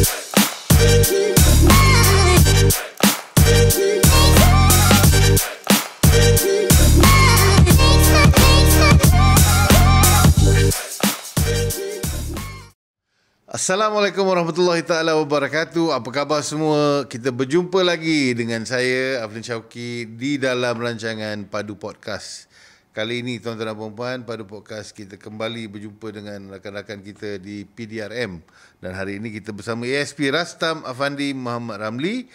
Assalamualaikum warahmatullahi taala wabarakatuh. Apa khabar semua? Kita berjumpa lagi dengan saya Aflin Syauqi di dalam rancangan Padu Podcast. Kali ini tuan-tuan dan puan-puan, Padu Podcast kita kembali berjumpa dengan rakan-rakan kita di PDRM. Dan hari ini kita bersama ASP Rastam Afandi Muhammad Ramli,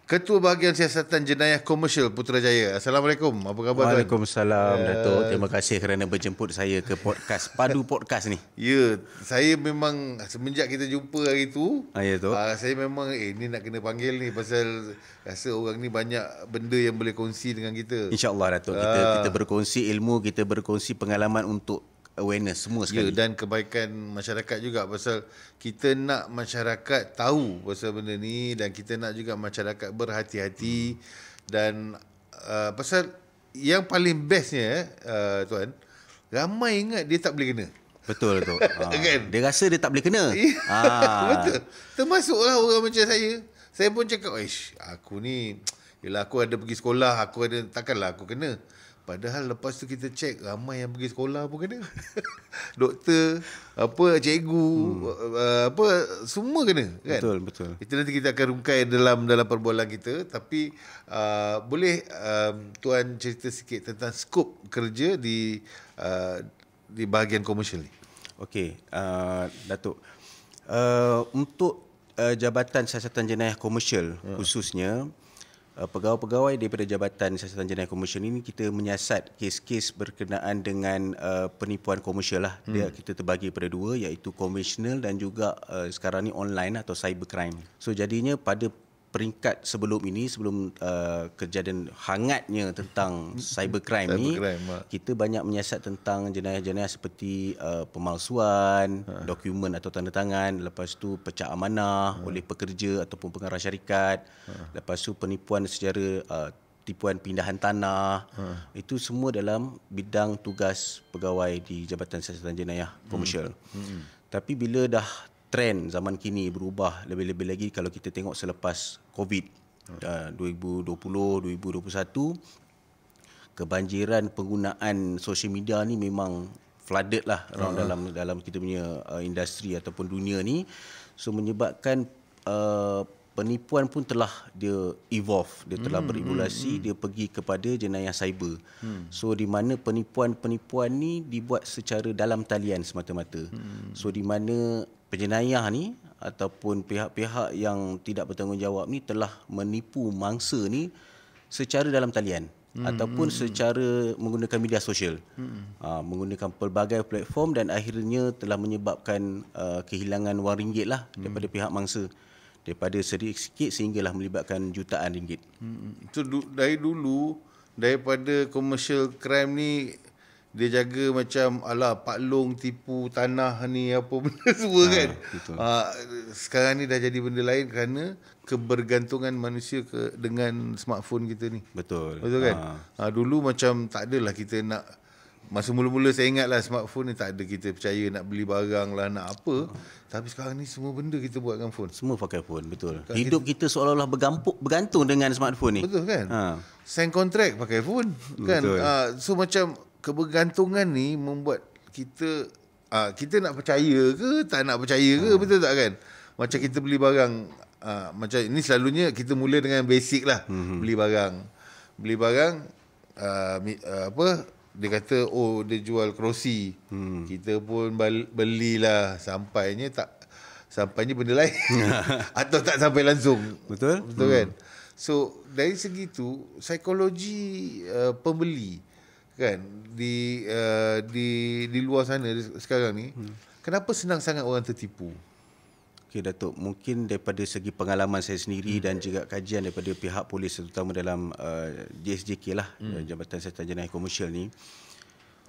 Ketua Bahagian Siasatan Jenayah Komersial Putrajaya. Assalamualaikum. Apa khabar? Waalaikumsalam, Datuk. Terima kasih kerana berjemput saya ke podcast Padu Podcast ni. Ya, saya memang semenjak kita jumpa hari tu, Ya tu. saya memang ni nak kena panggil ni pasal rasa orang ni banyak benda yang boleh kongsi dengan kita. InsyaAllah, Datuk. Kita berkongsi ilmu, kita berkongsi pengalaman untuk awareness semua sekali. Dan kebaikan masyarakat juga, pasal kita nak masyarakat tahu pasal benda ni dan kita nak juga masyarakat berhati-hati. Dan pasal yang paling bestnya tuan, ramai ingat dia tak boleh kena. Betul, Datuk. Kan? Dia rasa dia tak boleh kena. Betul. Termasuklah orang macam saya. Saya pun cakap, aku ni, yelah aku ada pergi sekolah, aku ada, takkanlah aku kena. Padahal lepas tu kita cek, ramai yang pergi sekolah pun kena. Doktor, cikgu, semua kena, kan? Betul. Itu nanti kita akan rungkai dalam perbualan kita. Tapi boleh tuan cerita sikit tentang skop kerja di bahagian komersial ni? Okey, Datuk. Untuk Jabatan Siasatan Jenayah Komersial khususnya, pegawai-pegawai daripada Jabatan Siasatan Jenayah Komersial ini kita menyiasat kes-kes berkenaan dengan penipuan komersial lah. Kita terbagi pada dua, iaitu konvensional dan juga sekarang ni online atau cybercrime. So jadinya pada peringkat sebelum ini, sebelum kejadian hangatnya tentang cybercrime ni, kita banyak menyiasat tentang jenayah-jenayah seperti pemalsuan dokumen atau tanda tangan, lepas tu pecah amanah oleh pekerja ataupun pengarah syarikat, lepas tu penipuan secara tipuan pindahan tanah. Itu semua dalam bidang tugas pegawai di Jabatan Siasatan Jenayah Komersial. Tapi bila dah trend zaman kini berubah, lebih-lebih lagi kalau kita tengok selepas COVID 2020-2021, kebanjiran penggunaan social media ni memang flooded lah dalam kita punya industri ataupun dunia ni. So menyebabkan penipuan pun telah dia evolve, dia telah berevolusi, dia pergi kepada jenayah cyber. So di mana penipuan-penipuan ni dibuat secara dalam talian semata-mata. So di mana penjenayah ni ataupun pihak-pihak yang tidak bertanggungjawab ni telah menipu mangsa ni secara dalam talian ataupun secara menggunakan media sosial, menggunakan pelbagai platform, dan akhirnya telah menyebabkan kehilangan wang ringgit lah daripada pihak mangsa, daripada sedikit sehinggalah melibatkan jutaan ringgit. So dari dulu, daripada commercial crime ni, dia jaga macam Pak Long tipu tanah ni apa benda semua kan. Sekarang ni dah jadi benda lain kerana kebergantungan manusia dengan smartphone kita ni. Betul kan? Dulu macam tak adalah kita nak, masa mula-mula saya ingat lah smartphone ni tak ada kita percaya nak beli barang lah, nak apa. Tapi sekarang ni semua benda kita buat dengan phone. Semua pakai phone, betul. Hidup kita seolah-olah bergantung dengan smartphone ni. Betul kan? Sign kontrak pakai phone kan. So macam kebergantungan ni membuat kita nak percaya ke tak nak percaya ke, betul tak kan? Macam kita beli barang, macam ini selalunya kita mula dengan basic lah. Beli barang dia kata dia jual kerusi. Kita pun belilah, sampainya benda lain. Atau tak sampai langsung. Betul kan? So dari segi tu, psikologi pembeli kan di luar sana sekarang ni, kenapa senang sangat orang tertipu? Okey, Datuk, mungkin daripada segi pengalaman saya sendiri dan juga kajian daripada pihak polis, terutama dalam JSJK lah, Jabatan Siasatan Jenayah Komersial ni,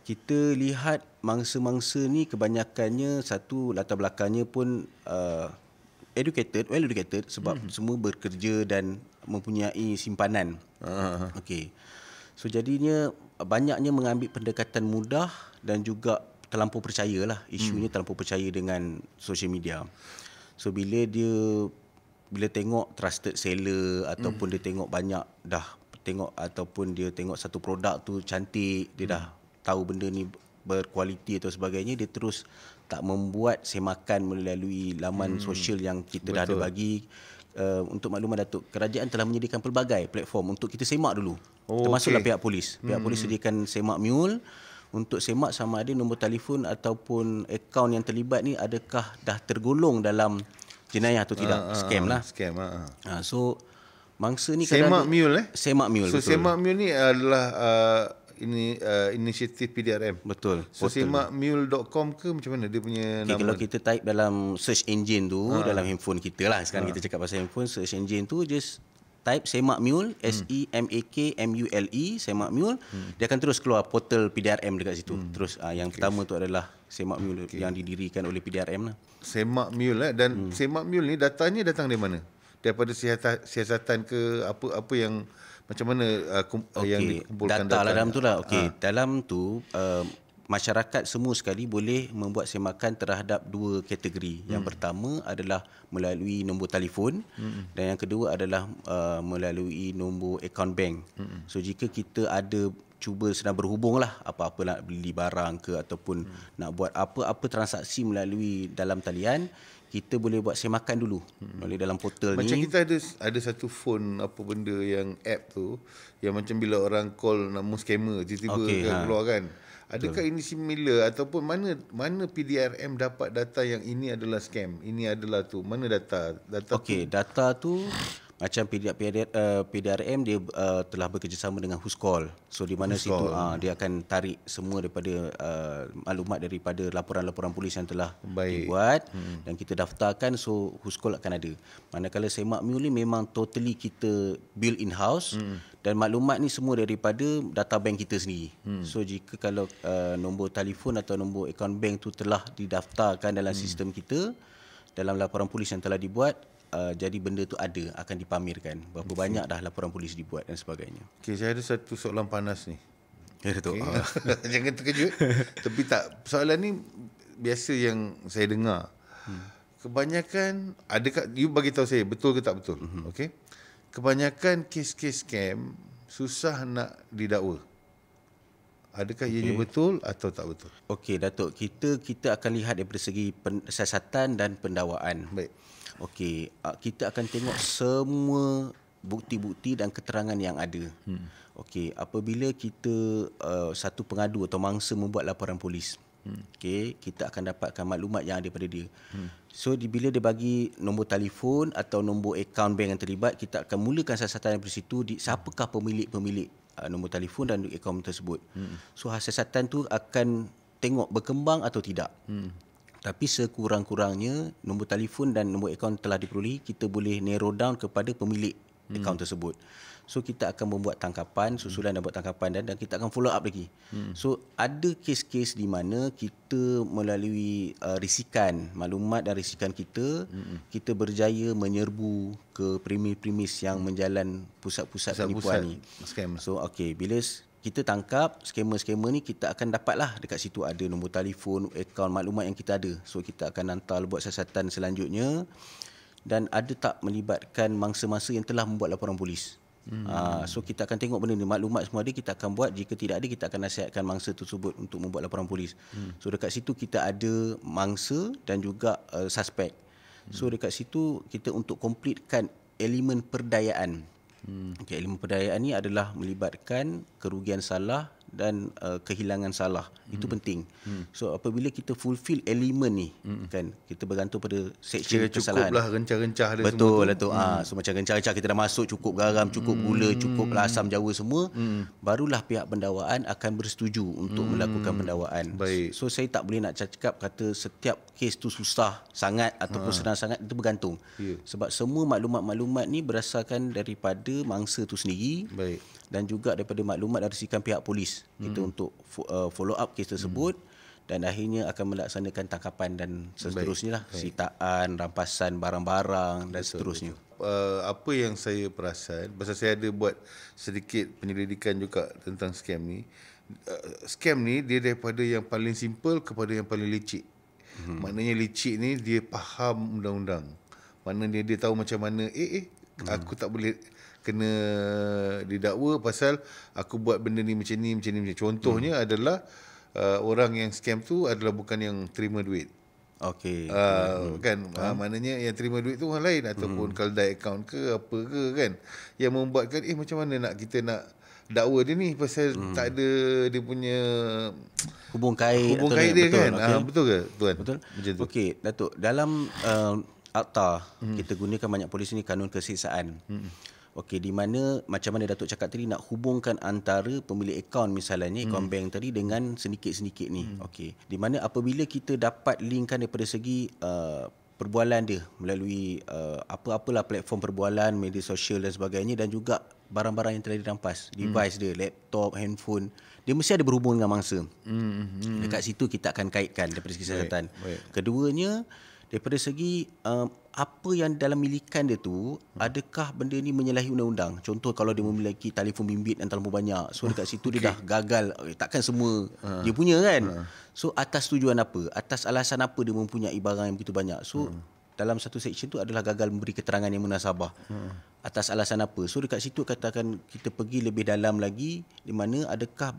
kita lihat mangsa-mangsa ni kebanyakannya, satu, latar belakangnya pun well educated sebab semua bekerja dan mempunyai simpanan. Okey. So jadinya banyaknya mengambil pendekatan mudah dan juga terlampau percayalah, isunya terlampau percaya dengan social media. So bila tengok trusted seller ataupun dia tengok banyak dah tengok ataupun dia tengok satu produk tu cantik, dia dah tahu benda ni berkualiti atau sebagainya, dia terus tak membuat semakan melalui laman sosial yang kita dah ada bagi. Untuk makluman Datuk, kerajaan telah menyediakan pelbagai platform untuk kita semak dulu. Termasuklah pihak polis. Pihak polis sediakan semak mule untuk semak sama ada nombor telefon ataupun akaun yang terlibat ni adakah dah tergolong dalam jenayah atau tidak. Scam lah. Scam. So mangsa ni Semak mule Semak mule, So betul. Semak mule ni adalah inisiatif PDRM. Betul. So semakmule.com ke macam mana dia punya nama? Kalau kita type dalam search engine tu dalam handphone kita lah, sekarang kita cakap pasal handphone, search engine tu just type Semak Mule, SEMAKMULE, Semak Mule, dia akan terus keluar portal PDRM dekat situ. Terus yang pertama tu adalah Semak Mule yang didirikan oleh PDRM lah. Semak Mule dan Semak Mule ni datanya datang dari mana? Daripada siasatan ke apa yang macam mana yang dikumpulkan data lah dalam tu lah. Dalam tu masyarakat semua sekali boleh membuat semakan terhadap dua kategori. Yang pertama adalah melalui nombor telefon dan yang kedua adalah melalui nombor akaun bank. So jika kita ada cuba sedang berhubung lah, apa-apa nak beli barang ke ataupun nak buat apa-apa transaksi melalui dalam talian, kita boleh buat semakan dulu melalui dalam portal macam ni. Macam kita ada satu phone apa benda yang app tu yang macam bila orang call nama scammer tiba-tiba keluar kan. Adakah ini similar ataupun mana PDRM dapat data yang ini adalah scam, ini adalah tu? Mana data data tu macam PDRM dia telah bekerjasama dengan Whoscall. So di mana situ dia akan tarik semua daripada maklumat daripada laporan-laporan polis yang telah dibuat dan kita daftarkan, so Whoscall akan ada. Manakala Semak Mule ni memang totally kita build in house dan maklumat ni semua daripada data bank kita sendiri. So jika kalau nombor telefon atau nombor akaun bank tu telah didaftarkan dalam sistem kita dalam laporan polis yang telah dibuat, jadi benda tu akan dipamerkan berapa banyak dah laporan polis dibuat dan sebagainya. Saya ada satu soalan panas ni. Ya, Datuk. Jangan terkejut. Tapi tak, soalan ni biasa yang saya dengar. Kebanyakan, adakah you bagi tahu saya betul ke tak betul? Okey. Kebanyakan kes-kes scam susah nak didakwa. Adakah ianya betul atau tak betul? Okey, Datuk, kita akan lihat daripada segi siasatan dan pendakwaan. Baik. Okey, kita akan tengok semua bukti-bukti dan keterangan yang ada. Okey, apabila kita satu pengadu atau mangsa membuat laporan polis, okey, kita akan dapatkan maklumat yang ada pada dia. So bila dia bagi nombor telefon atau nombor akaun bank yang terlibat, kita akan mulakan siasatan dari situ, siapakah pemilik nombor telefon dan akaun tersebut. So siasatan tu akan tengok berkembang atau tidak. Tapi sekurang-kurangnya nombor telefon dan nombor akaun telah diperoleh, kita boleh narrow down kepada pemilik akaun tersebut. So kita akan membuat tangkapan, susulan dan buat tangkapan dan kita akan follow up lagi. So ada kes-kes di mana kita melalui risikan maklumat dan risikan kita, kita berjaya menyerbu ke premis-premis yang menjalan pusat-pusat penipuan ni. So bila kita tangkap skamer-skamer ni, kita akan dapatlah dekat situ ada nombor telefon, akaun, maklumat yang kita ada. So kita akan hantar buat siasatan selanjutnya dan ada tak melibatkan mangsa-mangsa yang telah membuat laporan polis. So kita akan tengok benda ni, maklumat semua ada, kita akan buat. Jika tidak ada, kita akan nasihatkan mangsa tersebut untuk membuat laporan polis. So dekat situ kita ada mangsa dan juga suspek. So dekat situ kita untuk completekan elemen perdayaan. Elemen perdayaan ni adalah melibatkan kerugian salah dan kehilangan salah. Itu penting. So apabila kita fulfill elemen ni, kan, kita bergantung pada section kesalahan. Cukuplah rencah-rencah dia. Betul lah tu. So macam rencah-rencah kita dah masuk, cukup garam, cukup gula, cukup asam jawa semua, barulah pihak pendakwaan akan bersetuju untuk melakukan pendakwaan. So saya tak boleh nak cakap kata setiap kes tu susah sangat ataupun senang sangat, itu bergantung. Sebab semua maklumat-maklumat ni berdasarkan daripada mangsa tu sendiri. Dan juga daripada maklumat dari risikan pihak polis kita untuk follow up kes tersebut dan akhirnya akan melaksanakan tangkapan dan seterusnya lah, sitaan, rampasan barang-barang dan seterusnya. Apa yang saya perasan, pasal saya ada buat sedikit penyelidikan juga tentang scam ni. Scam ni dia daripada yang paling simple kepada yang paling licik. Maknanya licik ni dia faham undang-undang. Maknanya dia tahu macam mana aku tak boleh kena didakwa pasal aku buat benda ni macam ni. Contohnya adalah orang yang scam tu adalah bukan yang terima duit. Okey. Kan maknanya yang terima duit tu orang lain ataupun kalau direct account ke apa ke kan, yang membuatkan macam mana nak kita nak dakwa dia ni pasal tak ada dia punya hubung kait dia betul, kan. Betul ke tuan? Betul. Macam tu. Okey, Datuk, dalam akta kita gunakan banyak polis ni kanun kesiksaan. Okey, di mana macam mana Datuk cakap tadi nak hubungkan antara pemilik akaun misalnya akaun bank tadi dengan sedikit-sedikit ni. Okey. Di mana apabila kita dapat linkkan daripada segi perbualan dia melalui apa-apalah platform perbualan, media sosial dan sebagainya, dan juga barang-barang yang telah dirampas, device dia, laptop, handphone, dia mesti ada berhubung dengan mangsa. Dekat situ kita akan kaitkan daripada segi siasatan. Keduanya, daripada segi apa yang dalam milikan dia tu, adakah benda ni menyalahi undang-undang. Contoh kalau dia memiliki telefon bimbit yang terlalu banyak, so dekat situ dia dah gagal, takkan semua dia punya kan. So atas tujuan apa, atas alasan apa dia mempunyai barang yang begitu banyak. So dalam satu section tu adalah gagal memberi keterangan yang munasabah. Atas alasan apa. So dekat situ katakan kita pergi lebih dalam lagi, di mana adakah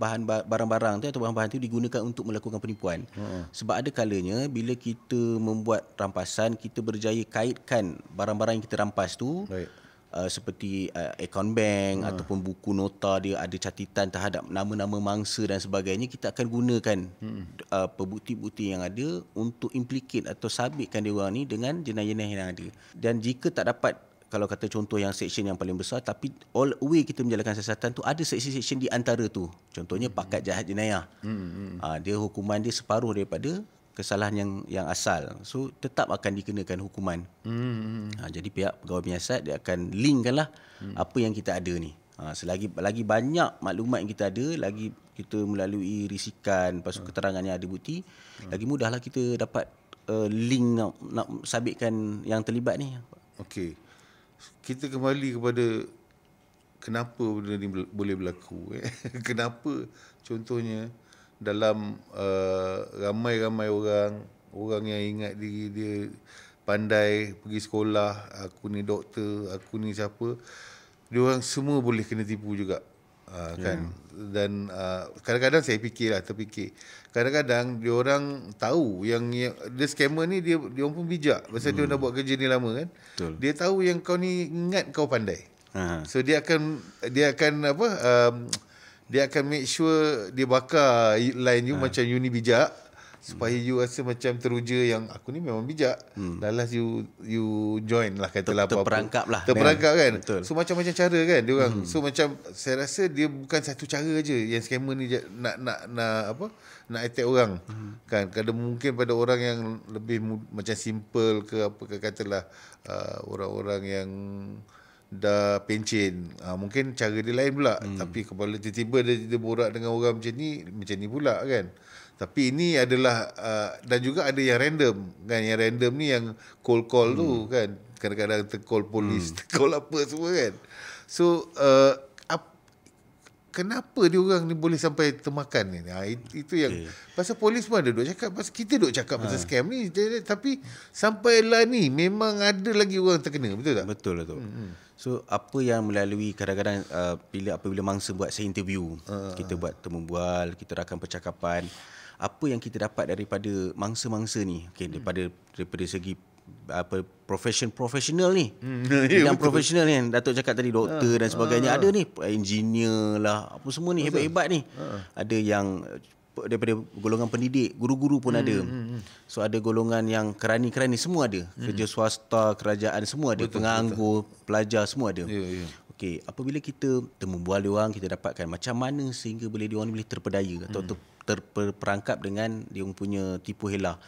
barang-barang tu atau bahan-bahan tu digunakan untuk melakukan penipuan. Sebab ada kalanya bila kita membuat rampasan, kita berjaya kaitkan barang-barang yang kita rampas tu, seperti akaun bank ataupun buku nota dia ada catitan terhadap nama-nama mangsa dan sebagainya, kita akan gunakan bukti-bukti yang ada untuk implicate atau sabitkan dia orang ni dengan jenayah-jenayah yang ada. Dan jika tak dapat, kalau kata contoh yang section yang paling besar, tapi all way kita menjalankan siasatan tu, ada section-section di antara tu. Contohnya pakat jahat jenayah. Dia hukuman dia separuh daripada kesalahan yang asal. So tetap akan dikenakan hukuman. Jadi pihak pegawai penyiasat dia akan linkkanlah apa yang kita ada ni. Selagi lagi banyak maklumat yang kita ada, lagi kita melalui risikan, lepas tu keterangan yang ada bukti, lagi mudahlah kita dapat link nak sabitkan yang terlibat ni. Okey. Kita kembali kepada kenapa benda ni boleh berlaku. Kenapa contohnya dalam ramai-ramai orang yang ingat diri dia pandai pergi sekolah, aku ni doktor, aku ni siapa, dia orang semua boleh kena tipu juga. Kan. Dan kadang-kadang saya terfikir kadang-kadang dia orang tahu yang dia scammer ni dia orang pun bijak pasal dia dah buat kerja ni lama kan. Betul. Dia tahu yang kau ni ingat kau pandai. So dia akan dia akan make sure dia bakar line you macam you ni bijak, supaya you rasa macam teruja yang aku ni memang bijak. Last you join lah, katalah apa-apa. Terperangkap kan. Betul. So macam-macam cara kan dia orang. So macam saya rasa dia bukan satu cara aja yang scammer ni nak attack orang. Kan kadang mungkin pada orang yang lebih macam simple ke apa ke, katalah orang-orang yang dah pencen, mungkin cara dia lain pula. Tapi kalau tiba-tiba dia borak dengan orang macam ni pula kan. Tapi ini adalah dan juga ada yang random kan. Yang random ni yang call tu kan, kadang-kadang call polis, call apa semua kan. So kenapa dia orang ni boleh sampai termakan ni? Itu yang pasal polis pun ada duk cakap, pasal kita duk cakap pasal scam ni, tapi sampailah ni memang ada lagi orang terkena, betul tak? Betul. So apa yang melalui kadang-kadang apabila mangsa buat saya interview, kita buat temu bual, kita rakam percakapan, apa yang kita dapat daripada mangsa-mangsa ni, daripada segi profesional ni. Bidang profesional ni Datuk cakap tadi, doktor dan sebagainya, ada ni engineer lah, apa semua ni hebat-hebat ni. Ada yang daripada golongan pendidik, guru-guru pun ada. So ada golongan yang kerani-kerani, semua ada. Kerja swasta, kerajaan, semua ada. Penganggur, pelajar, semua ada. Okey, apabila kita temu bual dia orang, kita dapatkan macam mana sehingga boleh dia orang boleh terpedaya atau terperangkap dengan dia punya tipu helah.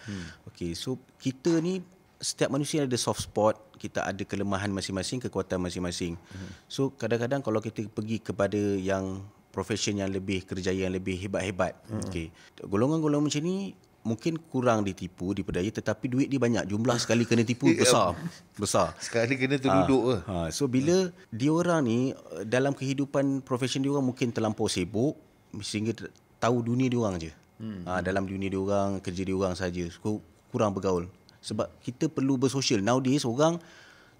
Okey, so kita ni, setiap manusia ada soft spot, kita ada kelemahan masing-masing, kekuatan masing-masing. So kadang-kadang kalau kita pergi kepada yang profession yang lebih, kerjaya yang lebih hebat-hebat, okey, golongan-golongan macam ni mungkin kurang ditipu, dipedaya, tetapi duit dia banyak, jumlah sekali kena tipu besar. Sekali kena terduduk. So bila dia orang ni dalam kehidupan profession dia orang mungkin terlampau sibuk sehingga tahu dunia dia orang je. Dalam dunia dia orang, kerja dia orang saja. So, kurang bergaul. Sebab kita perlu bersosial. Nowadays orang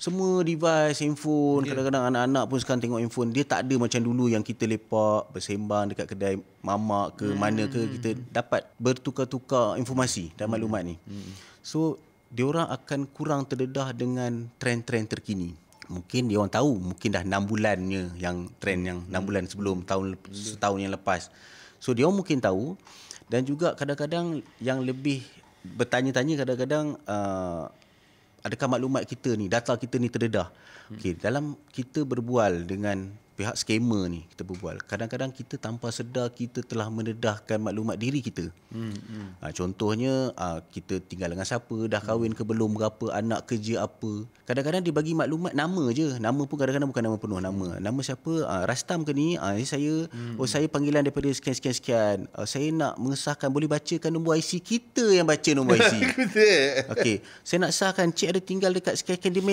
semua device, handphone, kadang-kadang anak-anak pun sekarang tengok handphone. Dia tak ada macam dulu yang kita lepak, bersembang dekat kedai mamak ke mana ke, kita dapat bertukar-tukar informasi dan maklumat ni. So, diorang akan kurang terdedah dengan trend-trend terkini. Mungkin dia orang tahu, mungkin dah 6 bulannya yang trend yang 6 bulan sebelum setahun yang lepas. So, dia orang mungkin tahu, dan juga kadang-kadang yang lebih bertanya-tanya kadang-kadang, adakah maklumat kita ni, data kita ni terdedah? Okey, dalam kita berbual dengan pihak scammer ni, kita berbual, kadang-kadang kita tanpa sedar kita telah mendedahkan maklumat diri kita. Contohnya, kita tinggal dengan siapa, dah kahwin ke belum, berapa anak, kerja apa. Kadang-kadang dia bagi maklumat nama je. Nama pun kadang-kadang bukan nama penuh. Nama siapa? Rastam ke ni? Saya panggilan daripada sekian-sekian-sekian. Saya nak mengesahkan, boleh bacakan nombor IC. Kita yang baca nombor IC. Okey, saya nak sahkan cik ada tinggal dekat sekian-sekian. Dia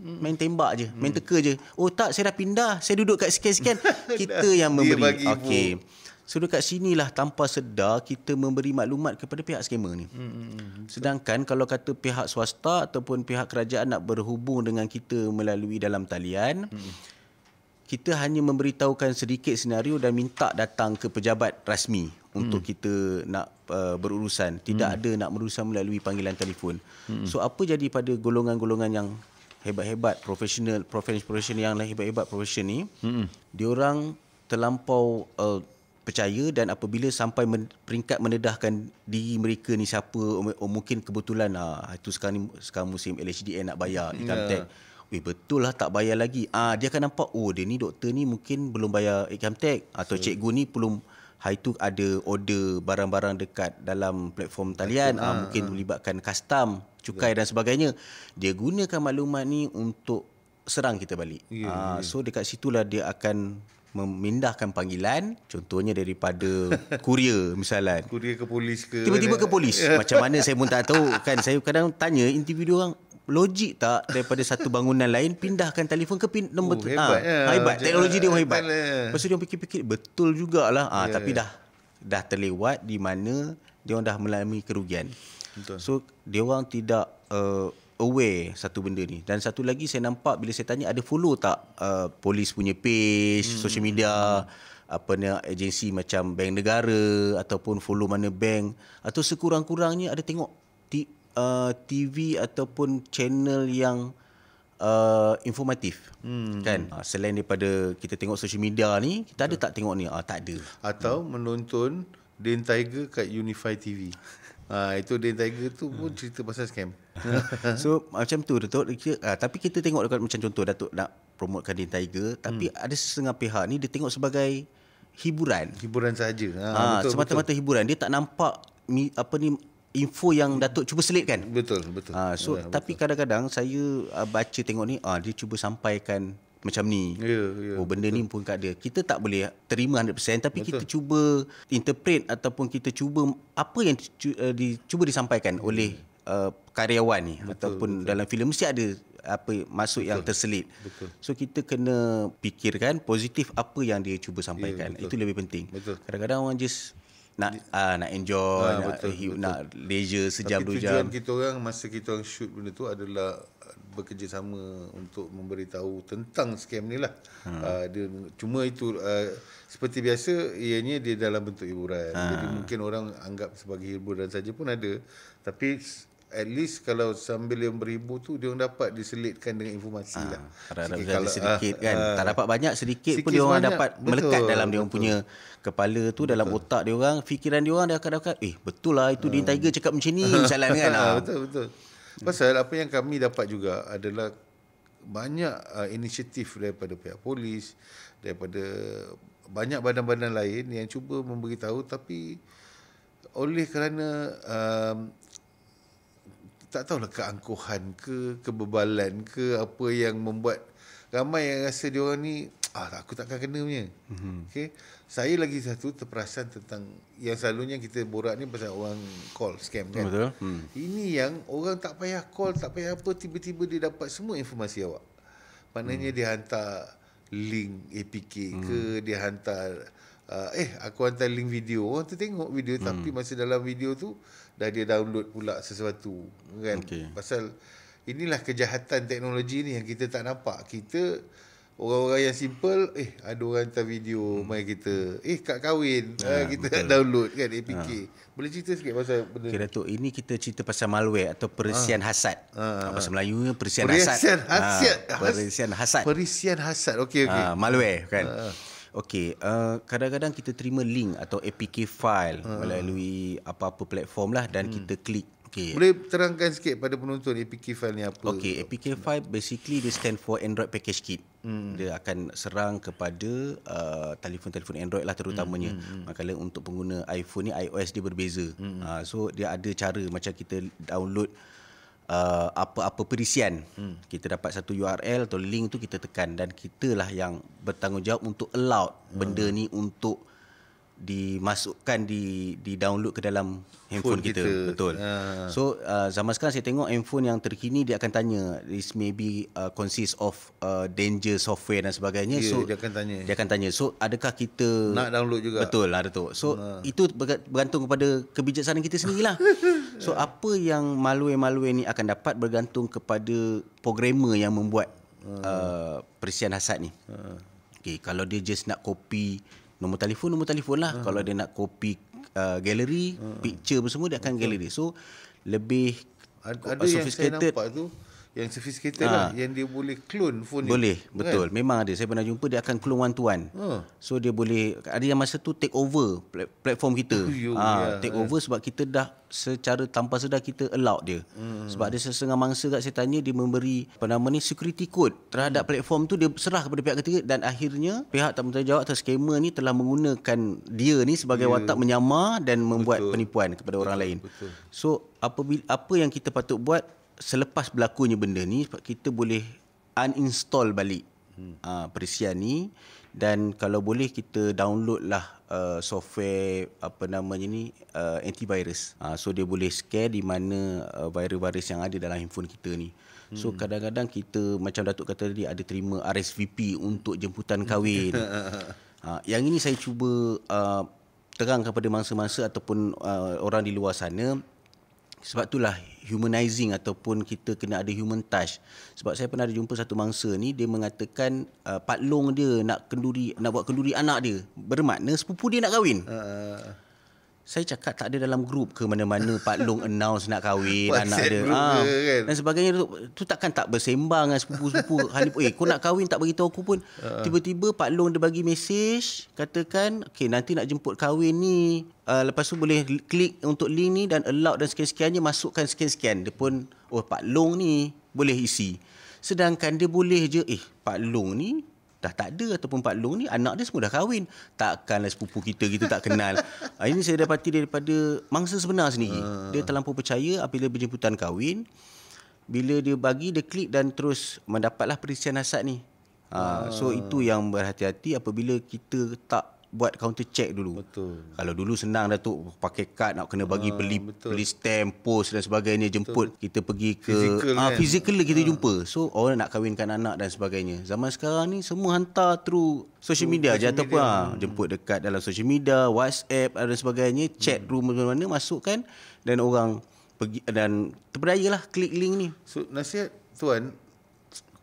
main tembak je, main teka je. Oh tak, saya dah pindah, saya duduk kat sekian-sekian. Kita yang memberi. Okey. So dekat sinilah tanpa sedar kita memberi maklumat kepada pihak scammer ni. Sedangkan kalau kata pihak swasta ataupun pihak kerajaan nak berhubung dengan kita melalui dalam talian, kita hanya memberitahukan sedikit senario dan minta datang ke pejabat rasmi untuk kita nak berurusan. Tidak ada nak berurusan melalui panggilan telefon. So apa jadi pada golongan-golongan yang hebat-hebat, profesional yang hebat-hebat profesion ni, diorang terlampau percaya, dan apabila sampai peringkat mendedahkan diri mereka ni siapa, mungkin kebetulan itu sekarang musim LHDN nak bayar income tax. Betul lah tak bayar lagi. Dia akan nampak, dia ni doktor ni mungkin belum bayar income tax, atau cikgu ni belum, hari tu ada order barang-barang dekat dalam platform talian, mungkin melibatkan custom, cukai dan sebagainya. Dia gunakan maklumat ni untuk serang kita balik. So dekat situlah dia akan memindahkan panggilan, contohnya daripada kurier misalnya. Kurier ke polis ke. Tiba-tiba ke polis. Macam mana saya pun tak tahu kan. Saya kadang tanya interview dia orang, logik tak daripada satu bangunan lain pindahkan telefon ke nombor hebat. Teknologi dia hebat. Lepas tu dia fikir-fikir betul jugalah. Tapi dah terlewat di mana dia orang dah mengalami kerugian. Betul. So dia orang tidak aware satu benda ni. Dan satu lagi saya nampak bila saya tanya, ada follow tak polis punya page, social media, agensi macam bank negara ataupun follow mana bank, atau sekurang-kurangnya ada tengok TV ataupun channel yang informatif. Kan? Selain daripada kita tengok social media ni, kita ada tak tengok ni? Tak ada. Atau menonton Den Tiger kat Unify TV. Itu Den Tiger tu pun cerita pasal scam. So macam tu Datuk. Tapi kita tengok dekat macam contoh Datuk nak promotekan Den Tiger, tapi ada setengah pihak ni dia tengok sebagai hiburan saja. Semata-mata hiburan. Dia tak nampak info yang Datuk cuba selitkan. Betul. Tapi kadang-kadang saya baca tengok ni, dia cuba sampaikan macam ni. Benda ni pun ada. Kita tak boleh terima 100%, tapi kita cuba interpret ataupun kita cuba apa yang cuba disampaikan oleh karyawan ni, ataupun dalam filem mesti ada maksud yang terselit. So kita kena fikirkan positif apa yang dia cuba sampaikan. Itu lebih penting. Kadang-kadang orang just nak enjoy, nak leisure sejam 2 jam. Tujuan kita orang masa kita orang shoot benda tu adalah bekerjasama untuk memberitahu tentang scam ni lah. Cuma itu seperti biasa, ianya dia dalam bentuk hiburan. Jadi mungkin orang anggap sebagai hiburan saja pun ada. Tapi at least kalau sambil yang berhibur tu, dia orang dapat diselitkan dengan informasi lah. Kalau sedikit kan, tak dapat banyak, sedikit pun dia orang dapat melekat dalam dia orang punya kepala tu, dalam otak dia orang, fikiran dia orang dia akan dapat, betul lah itu Den Tiger cakap macam ni misalnya kan. Betul. Pasal apa yang kami dapat juga adalah banyak inisiatif daripada pihak polis, daripada banyak badan-badan lain yang cuba memberitahu, tapi oleh kerana tak tahulah keangkuhan ke kebebalan ke apa yang membuat ramai yang rasa dia orang ni aku takkan kena punya. Okey. Saya lagi satu terperasan tentang yang selalunya kita borak ni pasal orang call scam kan. Betul. Ini yang orang tak payah call, tak payah apa, tiba-tiba dia dapat semua informasi awak. Maknanya dia hantar link APK ke, dia hantar aku hantar link video. Orang tu tengok video tapi masa dalam video tu dah dia download pula sesuatu kan. Pasal inilah kejahatan teknologi ni yang kita tak nampak. Kita orang-orang yang simple, ada orang hantar video mai kita, kad kahwin, kita nak download kan APK. Boleh cerita sikit pasal benda ni? Datuk, ini kita cerita pasal malware atau perisian hasad. Bahasa Melayunya perisian hasad. Perisian hasad. Okey. Malware kan. Okey, kadang-kadang kita terima link atau APK file melalui apa-apa platform lah dan kita klik. Okay. Boleh terangkan sikit pada penonton APK file ni apa? Okey, APK file basically dia stand for Android Package Kit. Dia akan serang kepada telefon-telefon Android lah terutamanya. Manakala untuk pengguna iPhone ni iOS dia berbeza. So dia ada cara macam kita download apa-apa perisian. Kita dapat satu URL atau link tu kita tekan dan kitalah yang bertanggungjawab untuk allow benda ni untuk dimasukkan di download ke dalam handphone kita. Betul. So zaman sekarang saya tengok handphone yang terkini dia akan tanya this maybe consist of danger software dan sebagainya. So dia akan tanya. So adakah kita nak download juga? Betul lah Datuk. So itu bergantung kepada kebijaksanaan kita sendirilah. So apa yang malware-malware ni akan dapat bergantung kepada programmer yang membuat perisian hasad ni. Okay, kalau dia just nak copy nombor telefon lah. Kalau dia nak copy gallery, picture semua dia akan gallery. So lebih ada yang saya nampak tu yang sophisticated lah, yang dia boleh clone phone boleh ni. Betul kan? Memang ada, saya pernah jumpa dia akan clone one to one. So dia boleh, ada yang masa tu take over platform kita. Take over sebab kita dah secara tanpa sedar kita allow dia. Sebab ada setengah mangsa kat saya tanya, dia memberi security code terhadap platform tu, dia serah kepada pihak ketiga dan akhirnya pihak tak bertanggungjawab atau scammer ni telah menggunakan dia ni sebagai watak menyamar dan membuat penipuan kepada orang lain. So apa yang kita patut buat selepas berlakunya benda ni, kita boleh uninstall balik perisian ni dan kalau boleh kita download lah software antivirus. So dia boleh scare di mana virus-virus yang ada dalam handphone kita ni. So kadang-kadang kita macam Datuk kata tadi ada terima RSVP untuk jemputan kahwin. Yang ini saya cuba terangkan kepada mangsa-mangsa ataupun orang di luar sana. Sebab itulah humanizing ataupun kita kena ada human touch. Sebab saya pernah ada jumpa satu mangsa ni, dia mengatakan Pak Long dia nak buat kenduri anak dia. Bermakna sepupu dia nak kahwin. Saya cakap tak ada dalam grup ke mana-mana Pak Long announce nak kahwin anak dia. Kan? Dan sebagainya tu takkan tak bersembang dengan sepupu-sepupu. Kau nak kahwin tak beritahu aku pun. Tiba-tiba Pak Long dia bagi mesej katakan, nanti nak jemput kahwin ni. Lepas tu boleh klik untuk link ni dan allow dan sekian-sekiannya masukkan sekian-sekian. Dia pun Pak Long ni boleh isi. Sedangkan dia boleh je Pak Long ni dah tak ada ataupun Pak Long ni anak dia semua dah kahwin. Takkanlah sepupu kita tak kenal. Ini saya dapati daripada mangsa sebenar sendiri. Dia terlampau percaya apabila berjemputan kahwin. Bila dia bagi, dia klik dan terus mendapatlah perisian hasad ni. So itu yang berhati-hati apabila kita tak buat counter check dulu. Betul. Kalau dulu senang dah tu pakai kad nak kena bagi beli stamp, post dan sebagainya, jemput. Kita pergi ke physical kita jumpa. So orang nak kahwinkan anak dan sebagainya. Zaman sekarang ni semua hantar through social media je ataupun jemput dekat dalam social media, WhatsApp dan sebagainya, chat room mana-mana masukkan dan orang pergi dan terperdayalah klik link ni. So nasihat tuan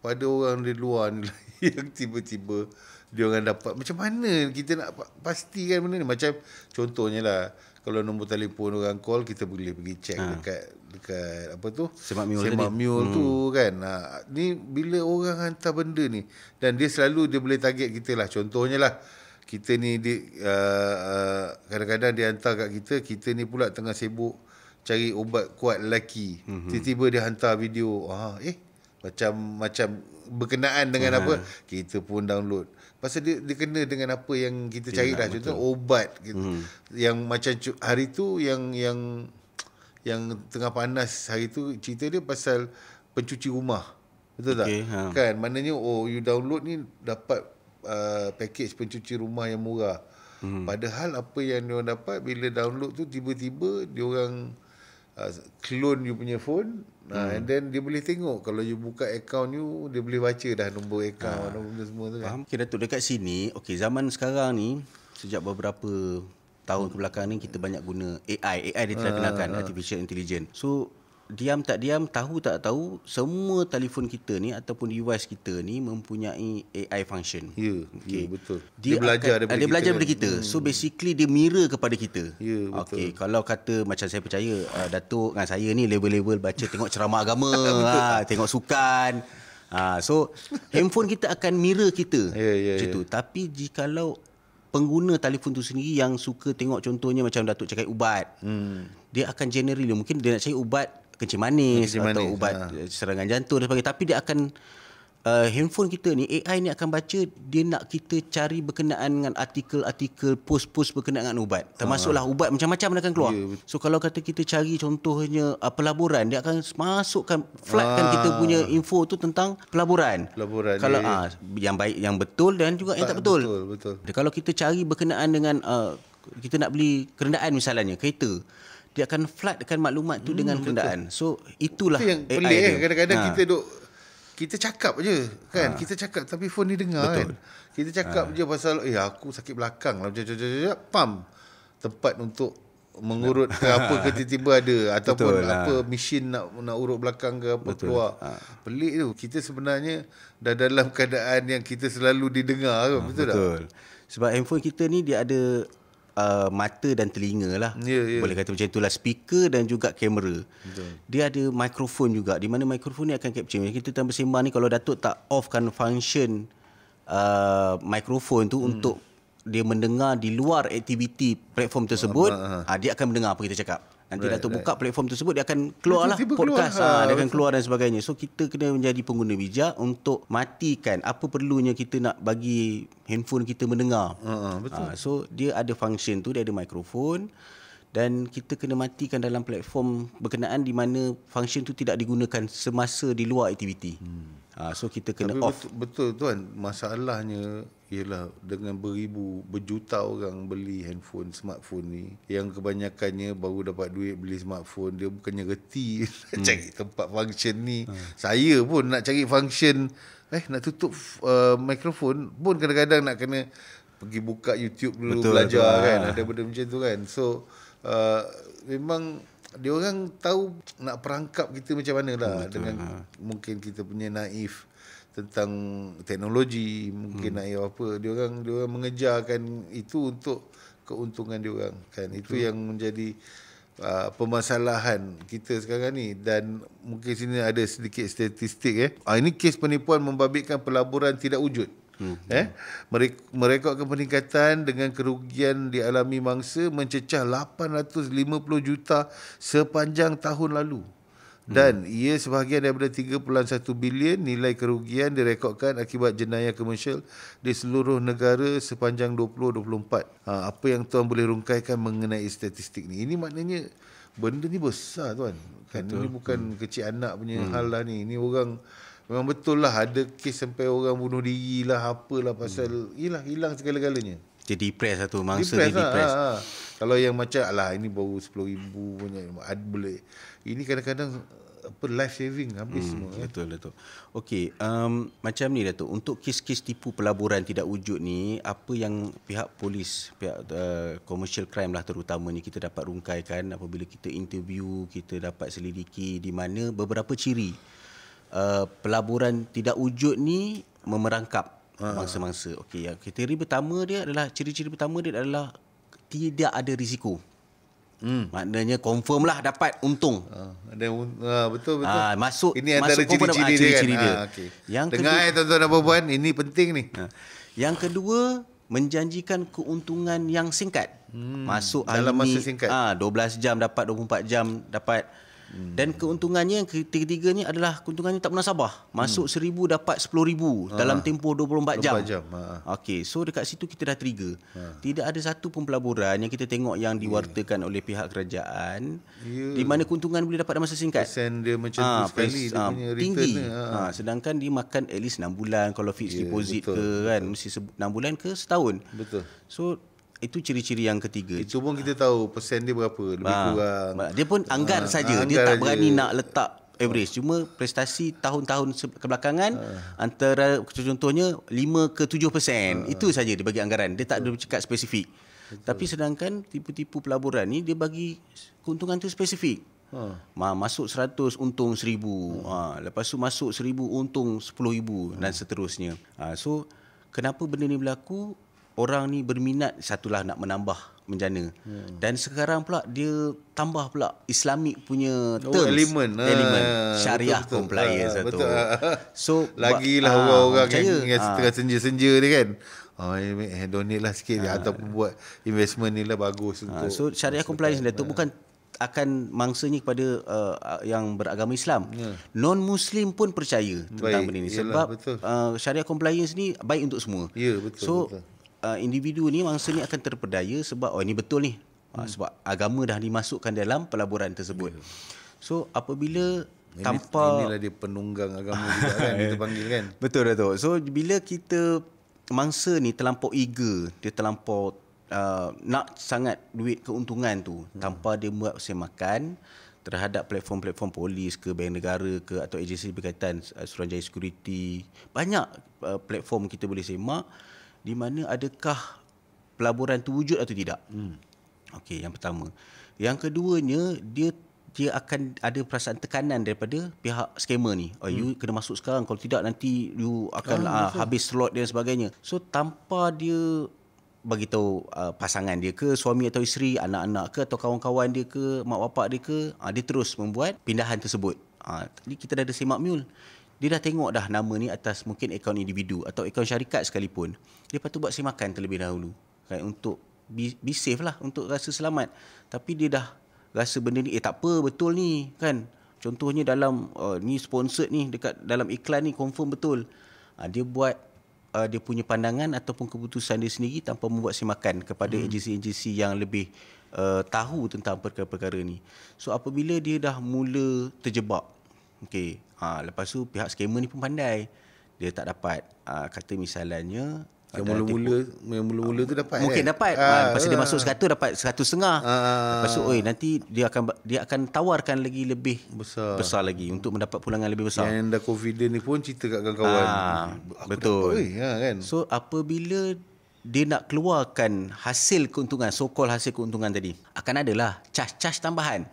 pada orang di luar ni yang tiba-tiba dia orang dapat, macam mana kita nak pastikan benda ni? Macam contohnya lah, kalau nombor telefon orang call, kita boleh pergi check dekat apa tu, Semak Mule tu kan. Ni bila orang hantar benda ni dan dia selalu dia boleh target kita lah. Contohnya lah, kita ni kadang-kadang dia hantar kat kita ni pula tengah sibuk cari ubat kuat lelaki. Tiba-tiba dia hantar video macam berkenaan dengan apa, kita pun download. Pasal dia kena dengan apa yang kita cari lah. Contoh obat gitu. Yang macam hari tu yang tengah panas hari tu, cerita dia pasal pencuci rumah. Betul tak? Kan maknanya you download ni dapat package pencuci rumah yang murah. Padahal apa yang dia orang dapat bila download tu, tiba-tiba dia orang clone you punya phone. And then dia boleh tengok, kalau you buka account you, dia boleh baca dah nombor account, nombor semua tu kan. Faham? Datuk, dekat sini zaman sekarang ni sejak beberapa tahun kebelakang ni kita banyak guna AI. AI dia telah kenalkan, artificial intelligence. So diam tak diam, tahu tak tahu, semua telefon kita ni ataupun device kita ni mempunyai AI function. Ya, betul. Dia belajar daripada kita. So basically dia mirror kepada kita. Ya, betul. Okey, kalau kata macam saya percaya Datuk dengan saya ni level-level baca tengok ceramah agama, tengok sukan. So handphone kita akan mirror kita. Macam tu. Tapi jikalau pengguna telefon tu sendiri yang suka tengok, contohnya macam Datuk cakap ubat, dia akan generally mungkin dia nak cari ubat kencing manis atau ubat serangan jantung dan sebagainya, tapi dia akan handphone kita ni, AI ni akan baca, dia nak kita cari berkenaan dengan artikel-artikel, post-post berkenaan dengan ubat. Termasuklah ubat macam-macam dia akan keluar. So kalau kata kita cari contohnya pelaburan, dia akan masukkan, flagkan kita punya info tu tentang pelaburan. Kalau yang baik, yang betul dan juga yang tak betul. Betul. Kalau kita cari berkenaan dengan kita nak beli kenderaan misalnya, kereta, dia akan floodkan maklumat tu dengan kenderaan. So itulah itu yang pelik kadang-kadang kita cakap je kan, kita cakap tapi phone ni dengar. Betul. Kan kita cakap je pasal aku sakit belakang lah, pam tempat untuk mengurut ke apa ke tiba-tiba ada, ataupun apa mesin nak urut belakang ke apa keluar. Pelik tu, kita sebenarnya dah dalam keadaan yang kita selalu didengar. Betul tak? Sebab handphone kita ni dia ada mata dan telinga lah. Boleh kata macam itulah, speaker dan juga kamera. Dia ada mikrofon juga, di mana mikrofon ni akan capture. Kita tengah bersembang ni, kalau Datuk tak offkan function mikrofon tu untuk dia mendengar di luar aktiviti platform tersebut, dia akan mendengar apa kita cakap. Nanti Datuk buka platform tersebut, dia akan keluar lah podcast, dia akan keluar dan sebagainya. So kita kena menjadi pengguna bijak untuk matikan apa perlunya kita nak bagi handphone kita mendengar. Betul. So dia ada function tu, dia ada mikrofon, dan kita kena matikan dalam platform berkenaan di mana function tu tidak digunakan semasa di luar aktiviti. So kita kena off. Betul tuan, masalahnya ialah dengan berjuta orang beli handphone, smartphone ni, yang kebanyakannya baru dapat duit beli smartphone, dia bukannya reti nak cari tempat function ni. Saya pun nak cari function, nak tutup mikrofon pun kadang-kadang nak kena pergi buka YouTube dulu, belajar kan, ada benda macam tu kan. So memang dia orang tahu nak perangkap kita macam mana lah. Dengan mungkin kita punya naif tentang teknologi, mungkin naif apa, dia orang mengejarkan itu untuk keuntungan dia orang kan. Itu yang menjadi permasalahan kita sekarang ni. Dan mungkin sini ada sedikit statistik ini kes penipuan membabitkan pelaburan tidak wujud. Merekodkan peningkatan dengan kerugian dialami mangsa mencecah 850 juta sepanjang tahun lalu. Dan ia sebahagian daripada 3.1 bilion nilai kerugian direkodkan akibat jenayah komersial di seluruh negara sepanjang 2024. Apa yang tuan boleh rungkaikan mengenai statistik ni? Ini maknanya benda ni besar tuan. Kan ini bukan kecil anak punya hal lah ni. Ini orang memang betul lah ada kes sampai orang bunuh diri lah, apalah pasal hilang segala-galanya. Dia depress satu mangsa, dia depress. Kalau yang macam ini baru 10,000 punya boleh. Ini kadang-kadang life saving habis semua. Betul. Okey, macam ni Datuk, untuk kes-kes tipu pelaburan tidak wujud ni, apa yang pihak polis, pihak commercial crime lah terutamanya, kita dapat rungkaikan apabila kita interview, kita dapat selidiki di mana beberapa ciri pelaburan tidak wujud ni memerangkap mangsa-mangsa. Okey, yang ciri pertama dia adalah tidak ada risiko. Maknanya confirm lah dapat untung. Betul. Masuk ini antara ciri-ciri dia. Okay. Dengar tuan-tuan dan puan, ini penting ni. Yang kedua, menjanjikan keuntungan yang singkat. Masuk dalam masa singkat. 12 jam dapat, 24 jam dapat. Dan keuntungannya yang ketiganya adalah keuntungannya tak munasabah. Masuk 1,000 dapat 10,000 dalam tempoh 24 jam. Okey, so dekat situ kita dah trigger. Tidak ada satu pun pelaburan yang kita tengok yang diwartakan oleh pihak kerajaan di mana keuntungan boleh dapat dalam masa singkat. Persen dia macam tu sekali, dia punya tinggi. Sedangkan dia makan at least 6 bulan kalau fixed deposit ke kan, mesti 6 bulan ke setahun. Betul. So itu ciri-ciri yang ketiga. Itu pun kita tahu persen dia berapa, lebih kurang. Dia pun anggar saja. Dia tak berani nak letak average. Cuma prestasi tahun-tahun kebelakangan antara contohnya 5 ke 7%. Itu saja dia bagi anggaran. Dia tak ada cakap spesifik. Tapi sedangkan tipu-tipu pelaburan ni dia bagi keuntungan tu spesifik. Masuk 100 untung 1,000. Lepas tu masuk 1,000 untung 10,000 dan seterusnya. So kenapa benda ni berlaku? Orang ni berminat, satulah nak menambah menjana. Dan sekarang pula dia tambah pula Islamic punya terms, elemen syariah betul. compliance tu. So lagilah orang-orang yang setengah senja-senja ni kan. Donate lah sikit ataupun buat investment ni lah bagus untuk. So syariah compliance Datuk bukan akan mangsanya kepada yang beragama Islam. Non-Muslim pun percaya tentang benda ni. Sebab syariah compliance ni baik untuk semua. Ya, betul. So individu ni mangsanya akan terpedaya sebab ini betul ni. Sebab agama dah dimasukkan dalam pelaburan tersebut. So apabila tanpa inilah dia penunggang agama juga kan kita panggil kan. Betul. So bila kita mangsa ni terlampau eager, dia terlampau nak sangat duit keuntungan tu tanpa dia buat semakan terhadap platform-platform polis ke, bank negara ke, atau agensi berkaitan, Suruhanjaya Security, banyak platform kita boleh semak di mana adakah pelaburan tu wujud atau tidak. Okey, yang pertama. Yang keduanya, dia akan ada perasaan tekanan daripada pihak scammer ni. You kena masuk sekarang, kalau tidak nanti you akan habis slot dan sebagainya. So tanpa dia bagi tahu pasangan dia ke, suami atau isteri, anak-anak ke, atau kawan-kawan dia ke, mak bapak dia ke, dia terus membuat pindahan tersebut. Tadi kita dah ada semak mule. Dia dah tengok dah nama ni atas mungkin akaun individu atau akaun syarikat sekalipun. Dia patut buat semakan terlebih dahulu kan, untuk be safe lah, untuk rasa selamat. Tapi dia dah rasa benda ni tak apa, betul ni kan. Contohnya dalam ni sponsored ni, dekat dalam iklan ni confirm betul. Dia buat dia punya pandangan ataupun keputusan dia sendiri tanpa membuat semakan kepada agensi-agensi yang lebih tahu tentang perkara-perkara ni. So apabila dia dah mula terjebak, okey, lepas tu pihak scammer ni pun pandai. Dia tak dapat kata misalnya yang mula-mula tu dapat mungkin kan? dapat. Lepas dia masuk 100 dapat 150. Lepas tu nanti dia akan tawarkan lagi lebih besar lagi untuk mendapat pulangan lebih besar. Yang dah confident ni pun cerita kat kawan-kawan. Betul. Kan? So apabila dia nak keluarkan hasil keuntungan, so-called hasil keuntungan tadi, akan adalah charge tambahan.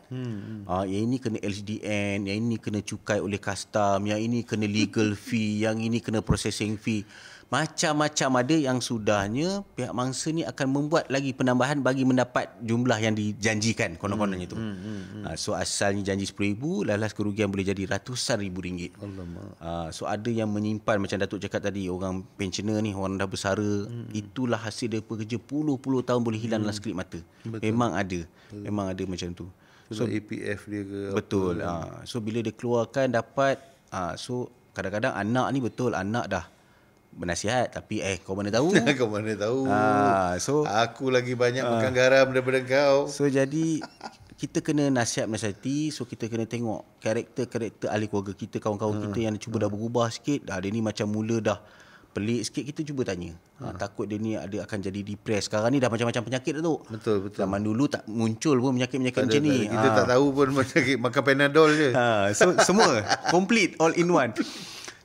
Yang ini kena LHDN, yang ini kena cukai oleh custom, yang ini kena legal fee, yang ini kena processing fee. Macam-macam ada yang sudahnya pihak mangsa ni akan membuat lagi penambahan bagi mendapat jumlah yang dijanjikan konon-kononnya tu. So asalnya janji 10,000, lalas kerugian boleh jadi ratusan ribu ringgit. So ada yang menyimpan, macam Datuk cakap tadi, orang pensioner ni, orang dah bersara, itulah hasil dia bekerja puluh-puluh tahun boleh hilang dalam sekelip mata. Memang ada macam tu. So APF dia ke betul. So bila dia keluarkan dapat, so kadang-kadang anak ni betul, anak dah bernasihat, tapi kau mana tahu. Kau mana tahu. So aku lagi banyak makan garam daripada kau. So jadi kita kena nasihati. So kita kena tengok karakter ahli keluarga kita, kawan-kawan kita yang cuba dah berubah sikit. Dia ni macam mula dah pelik sikit, kita cuba tanya. Takut dia ni akan jadi depressed. Sekarang ni dah macam-macam penyakit tu. Betul. Zaman dulu tak muncul pun penyakit-penyakit macam ni. Kita tak tahu pun penyakit, makan Panadol je. So semua complete, all in one.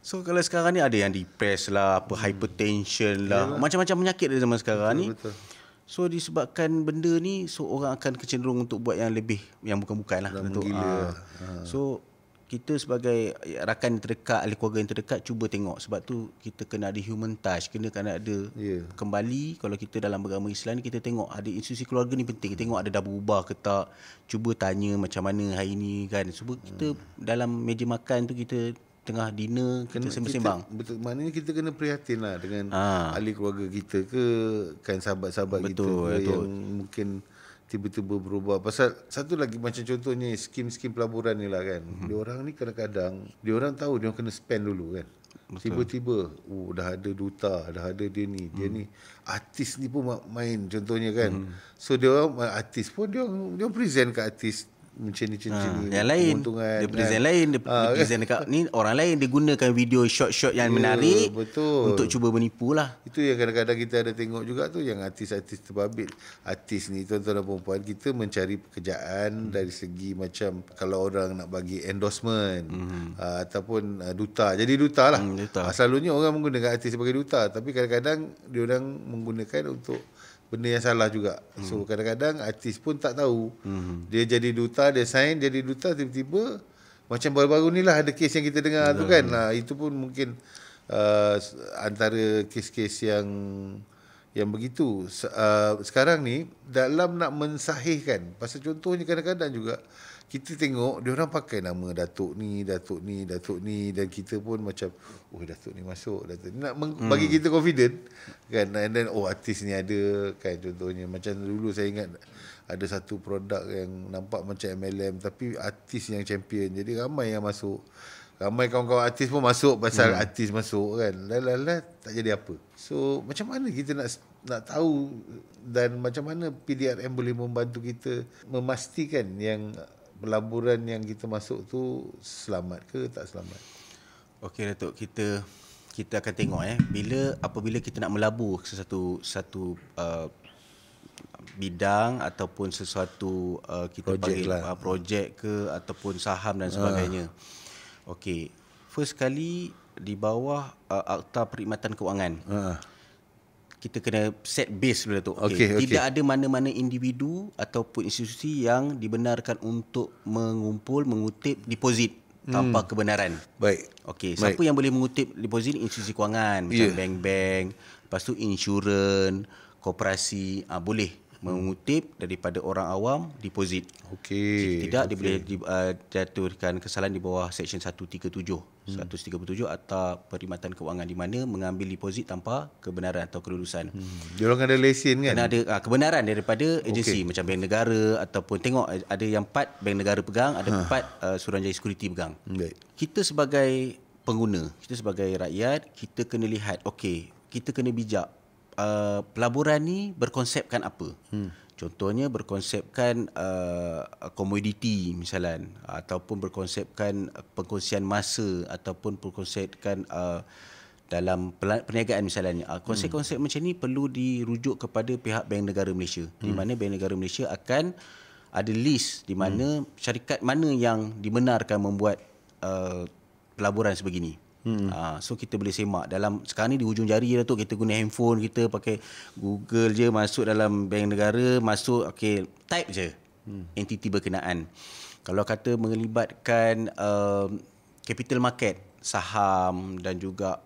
So kalau sekarang ni ada yang depressed lah, hypertension lah, macam-macam penyakit dari zaman sekarang ni. So disebabkan benda ni, so orang akan kecenderung untuk buat yang lebih, yang bukan-bukan lah. So kita sebagai rakan terdekat, ahli keluarga yang terdekat, cuba tengok. Sebab tu kita kena ada human touch, kena ada kembali. Kalau kita dalam beragama Islam ni, kita tengok ada institusi keluarga ni penting. Tengok ada dah berubah ke tak, cuba tanya macam mana hari ni kan. Sebab kita dalam meja makan tu, kita tengah dinner, kita sembang-sembang. Betul, maknanya kita kena prihatin lah dengan ahli keluarga kita ke, kan sahabat-sahabat kita ke, yang mungkin tiba-tiba berubah. Pasal satu lagi, macam contohnya skim-skim pelaburan ni lah kan. Diorang ni kadang-kadang, diorang tahu diorang kena spend dulu kan. Tiba-tiba dah ada duta, dah ada dia ni, dia ni artis ni pun main contohnya kan. So diorang artis pun, diorang present ke artis macam ni yang lain keuntungan, dia present lain, dia present dekat ni orang lain, dia gunakan video short-short yang menarik betul. untuk cuba menipu lah. Itu yang kadang-kadang kita ada tengok juga tu, yang artis-artis terbabit. Artis ni tuan-tuan dan puan-puan, kita mencari pekerjaan dari segi macam kalau orang nak bagi endorsement ataupun duta, jadi duta lah. Duta. Selalunya orang menggunakan artis sebagai duta, tapi kadang-kadang dia orang menggunakan untuk benda yang salah juga. So kadang-kadang artis pun tak tahu. Dia jadi duta, dia sign jadi duta, tiba-tiba macam baru-baru ni lah ada kes yang kita dengar tu kan. Itu pun mungkin antara kes-kes yang begitu. Sekarang ni dalam nak mensahihkan, pasal contohnya kadang-kadang juga kita tengok dia orang pakai nama Datuk ni dan kita pun macam Datuk ni masuk, Datuk ni nak bagi kita confident kan, and then artis ni ada kan. Contohnya macam dulu saya ingat ada satu produk yang nampak macam MLM tapi artis yang champion, jadi ramai yang masuk, ramai kawan-kawan artis pun masuk pasal artis masuk kan. Tak jadi apa. So macam mana kita nak tahu, dan macam mana PDRM boleh membantu kita memastikan yang pelaburan yang kita masuk tu selamat ke tak selamat? Okey Datuk, kita akan tengok apabila kita nak melabur sesuatu bidang ataupun sesuatu kita projek panggil projek ke ataupun saham dan sebagainya. Okey, first kali di bawah Akta Perkhidmatan Kewangan. Kita kena set base dulu Datuk. Tidak ada mana-mana individu ataupun institusi yang dibenarkan untuk mengutip deposit tanpa kebenaran. Baik. Okey, siapa yang boleh mengutip deposit? Institusi kewangan macam bank-bank, lepas tu insurans, koperasi, boleh mengutip daripada orang awam deposit. Okey. Tidak dia boleh jatuhkan kesalahan di bawah Seksyen 137 Akta Perkhidmatan Kewangan, di mana mengambil deposit tanpa kebenaran atau kelulusan. Dia orang ada lesen kan? Kena ada kebenaran daripada agensi macam bank negara, ataupun tengok ada yang part bank negara pegang, ada part Suruhanjaya Security pegang. Baik. Kita sebagai pengguna, kita sebagai rakyat, kita kena lihat, kita kena bijak. Pelaburan ni berkonsepkan apa? Contohnya berkonsepkan komoditi misalan, ataupun berkonsepkan pengkongsian masa, ataupun berkonsepkan dalam perniagaan misalnya. Konsep-konsep macam ni perlu dirujuk kepada pihak Bank Negara Malaysia, di mana Bank Negara Malaysia akan ada list di mana syarikat mana yang dibenarkan membuat pelaburan sebegini. So kita boleh semak dalam sekarang ni di hujung jari lah tu, kita guna handphone, kita pakai Google je, masuk dalam bank negara, masuk type je entiti berkenaan. Kalau kata melibatkan capital market, saham dan juga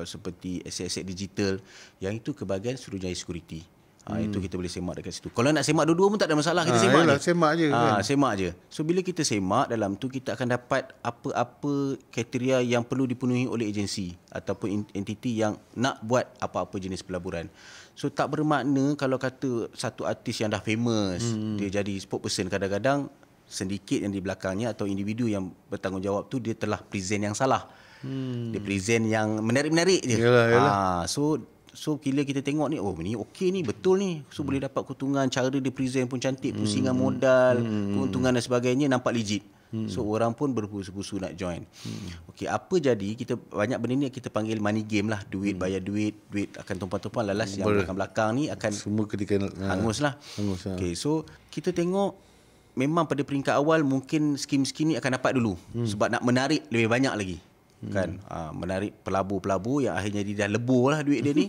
seperti aset-aset digital, yang itu ke bahagian Suruhanjaya Security. Itu kita boleh semak dekat situ. Kalau nak semak dua-dua pun tak ada masalah, kita semak je. Semak je kan? Semak je. So bila kita semak dalam tu, kita akan dapat apa-apa kriteria yang perlu dipenuhi oleh agensi ataupun entiti yang nak buat apa-apa jenis pelaburan. So tak bermakna kalau kata satu artis yang dah famous, dia jadi spokesperson, kadang-kadang sedikit yang di belakangnya atau individu yang bertanggungjawab tu dia telah present yang salah. Dia present yang menarik-menarik je. Yalah. So bila kita tengok ni, ni okey ni, betul ni. So boleh dapat keuntungan, cara dia present pun cantik, pusingan modal, keuntungan dan sebagainya nampak legit. So orang pun berbusu-busu nak join. Okey, apa jadi kita banyak benda ni kita panggil money game lah, duit bayar duit akan tumpang-tumpang, lalas yang belakang-belakang ni akan semua ketika hangus lah. Okey, so kita tengok memang pada peringkat awal mungkin skim-skim ni akan dapat dulu sebab nak menarik lebih banyak lagi. Kan menarik pelabur-pelabur yang akhirnya dia dah lebur lah duit dia ni.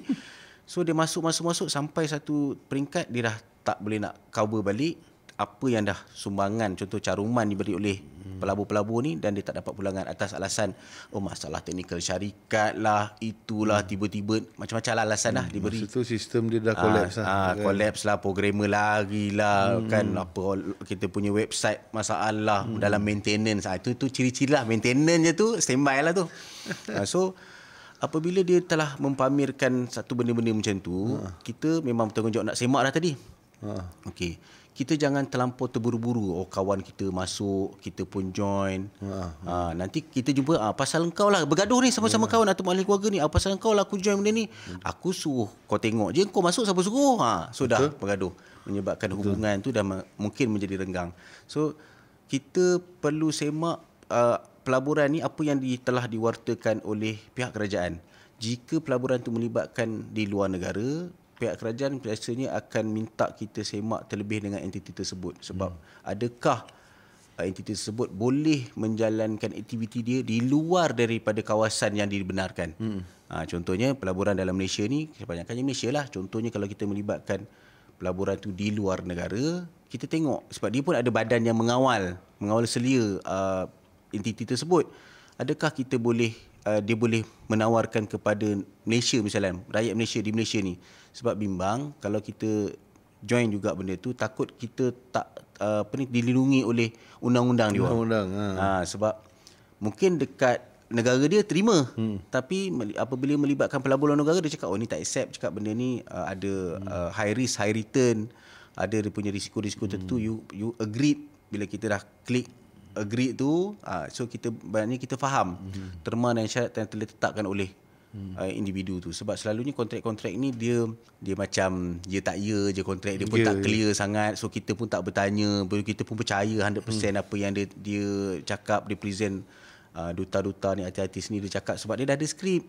So dia masuk sampai satu peringkat dia dah tak boleh nak cover balik apa yang dah sumbangan, contoh caruman diberi oleh pelabur-pelabur ni, dan dia tak dapat pulangan atas alasan masalah teknikal syarikat lah, itulah, tiba-tiba macam-macam lah alasan lah diberi. Masa tu sistem dia dah collapse lah. Collapse lah, programmer lagi lah, kan apa, kita punya website masalah dalam maintenance. Itu ciri-ciri lah maintenance je tu, standby lah tu. So apabila dia telah mempamerkan satu benda-benda macam tu, kita memang bertanggungjawab nak semak dah tadi. Okey, kita jangan terlampau terburu-buru. Kawan kita masuk, kita pun join. Nanti kita jumpa, pasal engkau lah bergaduh ni sama-sama kawan atau ahli keluarga ni, pasal engkau lah aku join benda ni. Aku suruh kau tengok je, kau masuk siapa suruh. So dah bergaduh, menyebabkan hubungan tu dah mungkin menjadi renggang. So kita perlu semak pelaburan ni apa yang telah diwartakan oleh pihak kerajaan. Jika pelaburan itu melibatkan di luar negara, pihak kerajaan biasanya akan minta kita semak terlebih dengan entiti tersebut. Sebab adakah entiti tersebut boleh menjalankan aktiviti dia di luar daripada kawasan yang dibenarkan. Contohnya pelaburan dalam Malaysia ni, kebanyakannya Malaysia lah. Contohnya kalau kita melibatkan pelaburan tu di luar negara, kita tengok sebab dia pun ada badan yang mengawal selia entiti tersebut. Adakah kita boleh dia boleh menawarkan kepada Malaysia misalnya, rakyat Malaysia di Malaysia ni. Sebab bimbang kalau kita join juga benda tu, takut kita tak dilindungi oleh undang-undang dia. Sebab mungkin dekat negara dia terima, tapi apabila melibatkan pelaburan negara, dia cakap ni tak accept, cakap benda ni ada high risk high return, ada dia punya risiko-risiko tertentu. You agreed. Bila kita dah klik agree tu, so kita faham terma dan syarat yang telah ditetapkan oleh individu tu. Sebab selalunya kontrak-kontrak ni dia macam tak je kontrak dia pun tak clear sangat. So kita pun tak bertanya, kita pun percaya 100% apa yang dia cakap, dia present. Duta-duta ni, artis-artis ni dia cakap sebab dia dah ada skrip.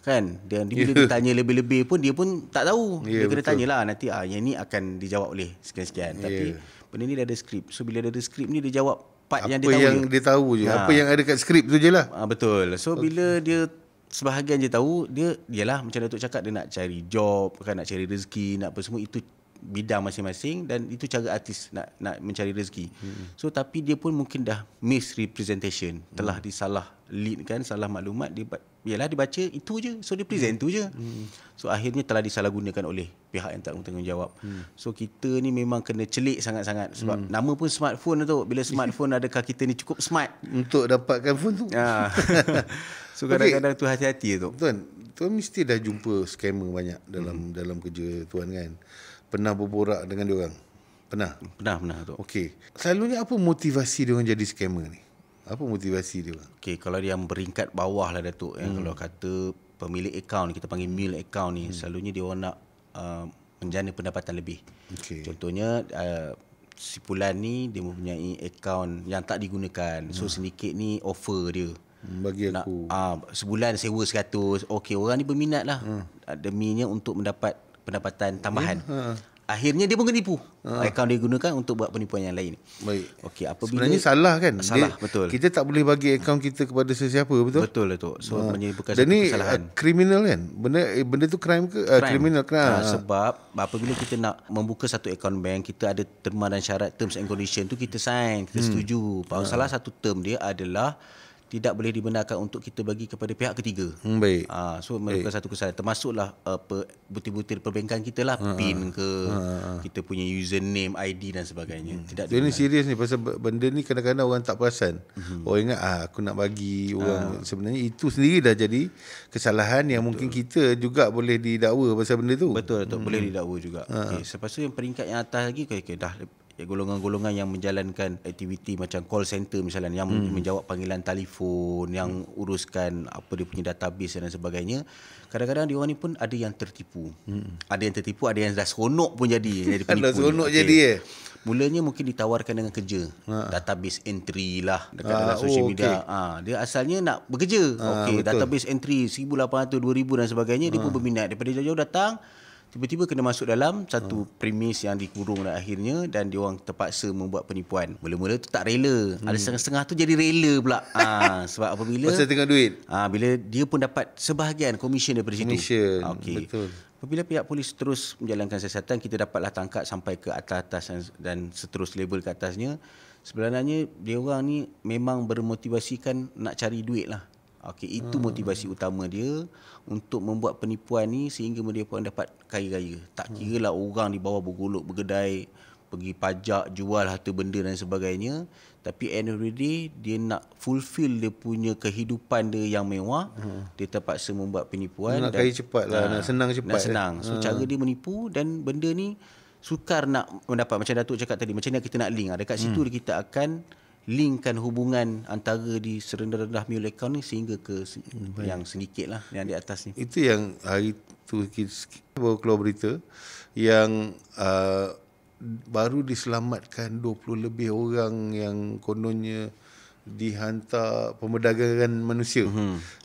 Kan? Dan bila dia tanya lebih-lebih pun dia pun tak tahu. Dia kena tanyalah nanti yang ni akan dijawab oleh sekian-sekian. Tapi benda ni dah ada skrip. So bila dah ada skrip ni dia jawab part yang dia tahu. Apa yang dia tahu je. Apa yang ada kat skrip tu je lah. Betul. So bila dia sebahagian je tahu, dia yalah macam Datuk cakap, dia nak cari job, kan, nak cari rezeki, nak apa semua, itu bidang masing-masing dan itu cara artis nak mencari rezeki. So tapi dia pun mungkin dah misrepresentation, telah disalah lead kan, salah maklumat, dia yalah dibaca itu je, so dia present tu je. So akhirnya telah disalahgunakan oleh pihak yang tak bertanggungjawab. So kita ni memang kena celik sangat-sangat sebab nama pun smartphone tu. Bila smartphone, adakah kita ni cukup smart untuk dapatkan phone tu? So kadang-kadang tu hati-hati tu. Tuan mesti dah jumpa scammer banyak dalam kerja tuan kan. Pernah berborak dengan diorang? Pernah tu. Okey. Selalunya apa motivasi diorang jadi scammer ni? Apa motivasi dia? Okey, kalau dia yang beringkat bawah lah Datuk, kalau kata pemilik akaun, kita panggil mule account ni, selalunya dia orang nak menjana pendapatan lebih. Contohnya si Pulan ni dia mempunyai akaun yang tak digunakan. So sedikit ni offer dia. Bagi aku sebulan sewa 100. Okey, orang ni berminat lah. Deminya untuk mendapat pendapatan tambahan. Akhirnya dia pun kena tipu. Akaun dia gunakan untuk buat penipuan yang lain. Baik. Okey, apabila sebenarnya salah kan? Salah, betul. Kita tak boleh bagi akaun kita kepada sesiapa, betul? Betul. So menyebabkan satu kesalahan. Kriminal kan? Benda tu crime ke? Kriminal kan? Sebab apabila kita nak membuka satu akaun bank, kita ada terma dan syarat, terms and condition tu kita sign, kita setuju. Salah satu term dia adalah tidak boleh dibenarkan untuk kita bagi kepada pihak ketiga. Baik. So merupakan satu kesalahan. Termasuklah butir-butir perbankan kita lah, PIN ke, kita punya username, ID dan sebagainya. Tidak. Ini serius ni, pasal benda ni kadang-kadang orang tak perasan. Orang ingat aku nak bagi orang. Sebenarnya itu sendiri dah jadi kesalahan yang mungkin kita juga boleh didakwa pasal benda tu. Betul. Boleh didakwa juga. Okay. Lepas tu yang peringkat yang atas lagi, dah golongan-golongan yang menjalankan aktiviti macam call center misalnya, yang menjawab panggilan telefon, yang uruskan apa dia punya database dan sebagainya. Kadang-kadang dia orang ni pun ada yang tertipu. Ada yang tertipu, ada yang dah seronok pun jadi penipu. Dah seronok jadi Mulanya mungkin ditawarkan dengan kerja, database entry lah dekat dalam social media. Dia asalnya nak bekerja. Database entry 1,800, 2,000 dan sebagainya. Dia pun berminat daripada jauh-jauh datang. Tiba-tiba kena masuk dalam satu premis yang dikurung dan akhirnya, dan dia orang terpaksa membuat penipuan. Mula-mula tu tak rela. Ada setengah-setengah tu jadi rela pula. Sebab apabila pasal tengah duit. Bila dia pun dapat sebahagian komisen daripada situ. Betul. Apabila pihak polis terus menjalankan siasatan, kita dapatlah tangkap sampai ke atas dan seterus label ke atasnya. Sebenarnya dia orang ni memang bermotivasikan nak cari duit lah. Itu motivasi utama dia untuk membuat penipuan ni, sehingga dia pun dapat kaya raya. Tak kira lah orang di bawah bergolok, bergedai, pergi pajak, jual harta benda dan sebagainya. Tapi end of the day, dia nak fulfill dia punya kehidupan dia yang mewah. Dia terpaksa membuat penipuan. Nak kaya cepat lah, nak senang cepat. Nak senang. So cara dia menipu, dan benda ni sukar nak mendapat. Macam Datuk cakap tadi, macam ni kita nak link. Dekat situ kita akan linkkan hubungan antara di serendah-rendah mule account ni sehingga ke yang sedikit lah, yang di atas ni. Itu yang hari tu kita baru keluar berita yang baru diselamatkan 20 lebih orang yang kononnya dihantar pemerdagangan manusia.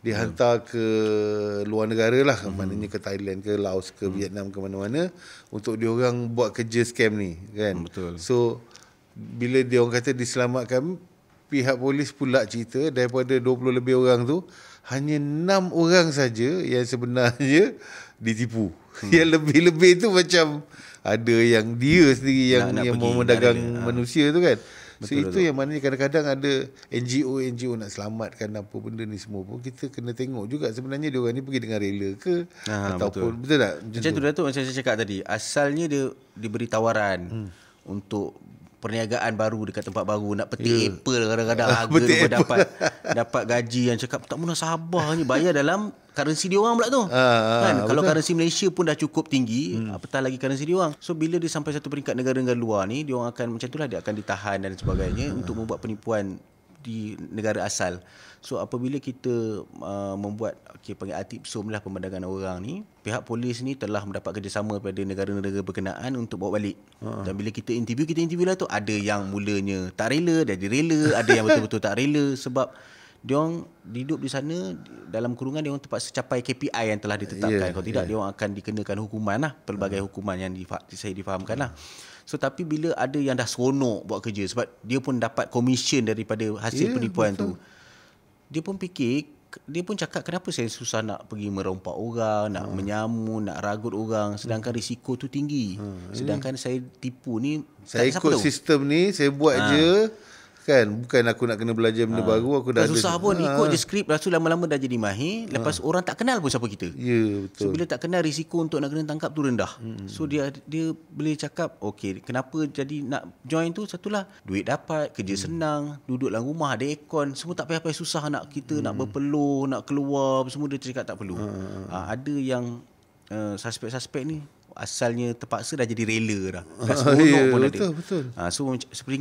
Dihantar ke luar negara lah, maknanya ke Thailand, ke Laos, ke Vietnam, ke mana-mana untuk diorang buat kerja scam ni kan. Betul. So bila diorang kata diselamatkan, pihak polis pula cerita daripada 20 lebih orang tu hanya 6 orang saja yang sebenarnya ditipu. Yang lebih-lebih tu macam ada yang dia sendiri yang mau mendagang manusia tu kan. So itu yang maknanya kadang-kadang ada NGO nak selamatkan apa benda ni semua pun kita kena tengok juga sebenarnya dia orang ni pergi dengan rela ke ataupun betul tak? Macam tu Datuk, macam saya cakap tadi, asalnya dia diberi tawaran untuk perniagaan baru dekat tempat baru, nak petik apple kadang-kadang harga tu dapat gaji yang cakap tak munasabahnya, bayar dalam currency dia orang pula tu. Kan kalau currency Malaysia pun dah cukup tinggi, apatah lagi currency dia orang. So bila dia sampai satu peringkat negara-negara luar ni, dia orang akan macam itulah, dia akan ditahan dan sebagainya untuk membuat penipuan di negara asal. So apabila kita membuat panggil artipsum lah pemandangan orang ni, pihak polis ni telah mendapat kerjasama daripada negara-negara berkenaan untuk bawa balik. Dan bila kita interview lah tu, ada yang mulanya tak rela, dia rela, ada yang betul-betul tak rela sebab diorang hidup di sana dalam kurungan, diorang terpaksa capai KPI yang telah ditetapkan. Kalau tidak, diorang akan dikenakan hukuman lah, pelbagai hukuman yang saya difahamkan lah. So tapi bila ada yang dah seronok buat kerja sebab dia pun dapat komisen daripada hasil penipuan tu, dia pun fikir, dia pun cakap kenapa saya susah nak pergi merompak orang, nak menyamu, nak ragut orang, sedangkan risiko tu tinggi. Sedangkan saya tipu ni, saya ikut sistem ni, saya buat je kan, bukan aku nak kena belajar benda baru, aku dah susah ada pun ikut je skrip, lepas tu lama-lama dah jadi mahir, lepas orang tak kenal pun siapa kita. Betul. So bila tak kenal, risiko untuk nak kena tangkap tu rendah. So dia boleh cakap, okey, kenapa jadi nak join tu, satulah duit dapat, kerja senang, duduk dalam rumah, ada aircon, semua tak payah susah nak kita nak berpeluh, nak keluar, semua dia cakap tak perlu. Ada yang suspek-suspek ni asalnya terpaksa dah jadi rela dah. Dah seronok pun ada. Betul. So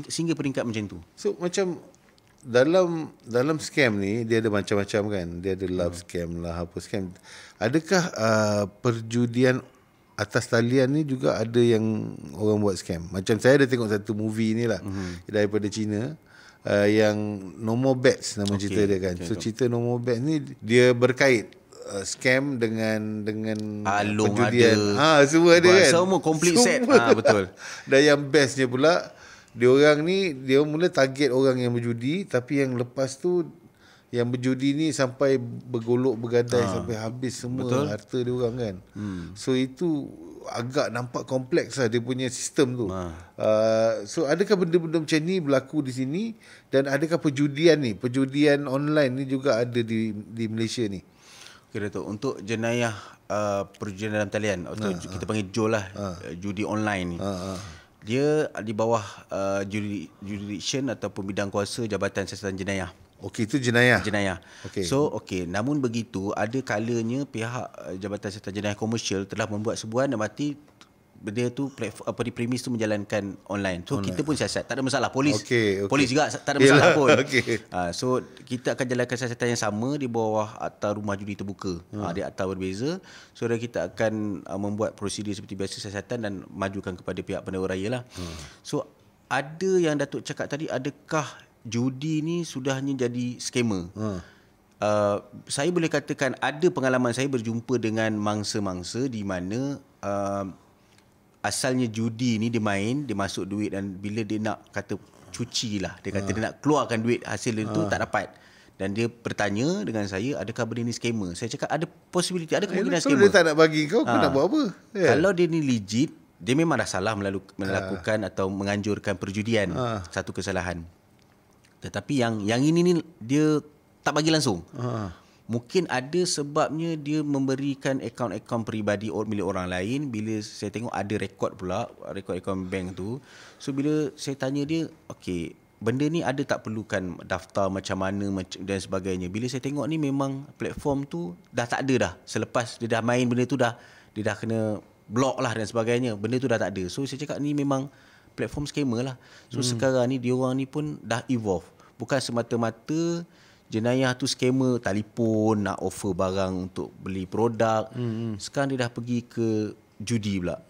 sehingga peringkat macam tu. So macam dalam scam ni dia ada macam-macam kan. Dia ada love scam lah, apa scam. Adakah perjudian atas talian ni juga ada yang orang buat scam? Macam saya ada tengok satu movie ni lah, daripada China, yang No More Bets nama cerita dia kan. So cerita No More Bets ni dia berkait scam dengan Alung perjudian. Semua ada kan. Semua complete set. Betul. Dan yang bestnya pula, dia orang ni dia mula target orang yang berjudi, tapi yang lepas tu yang berjudi ni sampai bergolok bergadai sampai habis semua harta dia orang kan. So itu agak nampak kompleks lah dia punya sistem tu. So adakah benda-benda macam ni berlaku di sini, dan adakah perjudian online ni juga ada di Malaysia ni? Okay, Datuk. Untuk jenayah perjudian dalam talian atau kita panggil JOL lah, judi online ni, dia di bawah jurisdiction ataupun bidang kuasa Jabatan Siasatan Jenayah. Okey, itu jenayah. Okay. So namun begitu ada kalanya pihak Jabatan Siasatan Jenayah Komersial telah membuat sebuah berarti dia tu platform di premis tu menjalankan online. So kita pun siasat, tak ada masalah. Polis juga tak ada masalah pun. So kita akan jalankan siasatan yang sama di bawah Akta Rumah Judi Terbuka. Dia akta berbeza. So kita akan membuat prosedur seperti biasa siasatan dan majukan kepada pihak Pendewa Raya lah. So ada yang Datuk cakap tadi, adakah judi ni sudahnya jadi skamer? Saya boleh katakan ada pengalaman saya berjumpa dengan mangsa-mangsa di mana asalnya judi ni dia main, dia masuk duit, dan bila dia nak kata cuci lah, dia kata dia nak keluarkan duit hasil itu tak dapat, dan dia bertanya dengan saya, adakah benda ni scammer? Saya cakap ada possibility, ada kemungkinan scammer. Kalau dia tak nak bagi kau nak buat apa? Kalau dia ni legit, dia memang dah salah melakukan atau menganjurkan perjudian, satu kesalahan. Tetapi yang ini ni dia tak bagi langsung. Mungkin ada sebabnya dia memberikan akaun-akaun peribadi milik orang lain. Bila saya tengok ada rekod pula, rekod-akaun bank tu. So bila saya tanya dia, okey, benda ni ada tak perlukan daftar macam mana dan sebagainya. Bila saya tengok ni memang platform tu dah tak ada dah. Selepas dia dah main benda tu dia dah kena block lah dan sebagainya. Benda tu dah tak ada. So saya cakap ni memang platform scammer lah. So sekarang ni diorang ni pun dah evolve. Bukan semata-mata jenayah tu scammer telefon nak offer barang untuk beli produk. Sekarang dia dah pergi ke judi pula.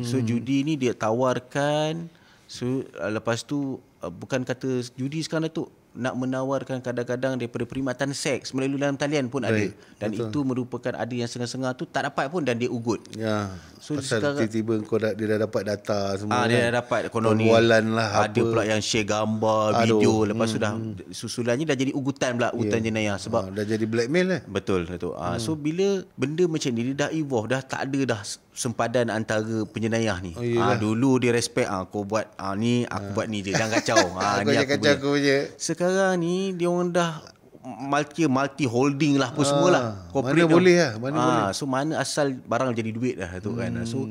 So judi ni dia tawarkan, so lepas tu bukan kata judi sekarang Datuk, nak menawarkan kadang-kadang daripada perkhidmatan seks melalui dalam talian pun ada. Dan betul. Itu merupakan ada yang setengah-setengah tu tak dapat pun dan dia ugut. Ya. So pasal tiba-tiba dia dah dapat data semua. Dia dah dapat konon ni. Lah, ada pula yang share gambar, video, lepas tu dah susulannya dah jadi ugutan pula, ugutan jenayah sebab dah jadi blackmail lah. Betul Datuk. So bila benda macam ni dia dah evolve, dah tak ada dah sempadan antara penjenayah ni. Dulu dia respect kau buat ni, aku buat ni je, jangan kacau. Ni aku kacau je. Sekarang ni dia orang dah multi holding lah apa semualah. Mana boleh lah, mana boleh. So mana asal barang jadi duit dah tu kan. So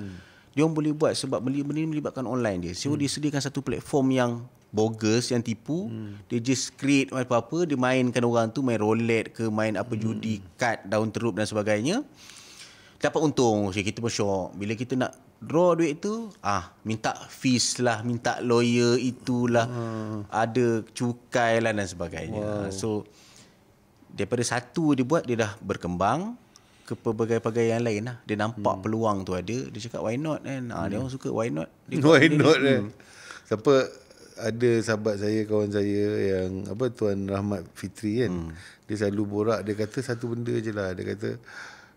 dia orang boleh buat sebab benda ni melibatkan online dia. So dia sediakan satu platform yang bogus, yang tipu. Dia just create apa-apa, dia mainkan orang tu, main roulette ke, main apa judi, kad, daun teruk dan sebagainya. Dapat untung. Kita pun syok. Bila kita nak draw duit tu, minta fees lah, minta lawyer itulah, ada cukai lah dan sebagainya. So daripada satu dia buat, dia dah berkembang ke pelbagai-pelbagai yang lain lah. Dia nampak peluang tu ada, dia cakap why not kan. Dia orang suka why not. Why not kan. Siapa ada sahabat saya, kawan saya yang Tuan Rahmat Fitri kan, dia selalu borak, dia kata satu benda je lah, dia kata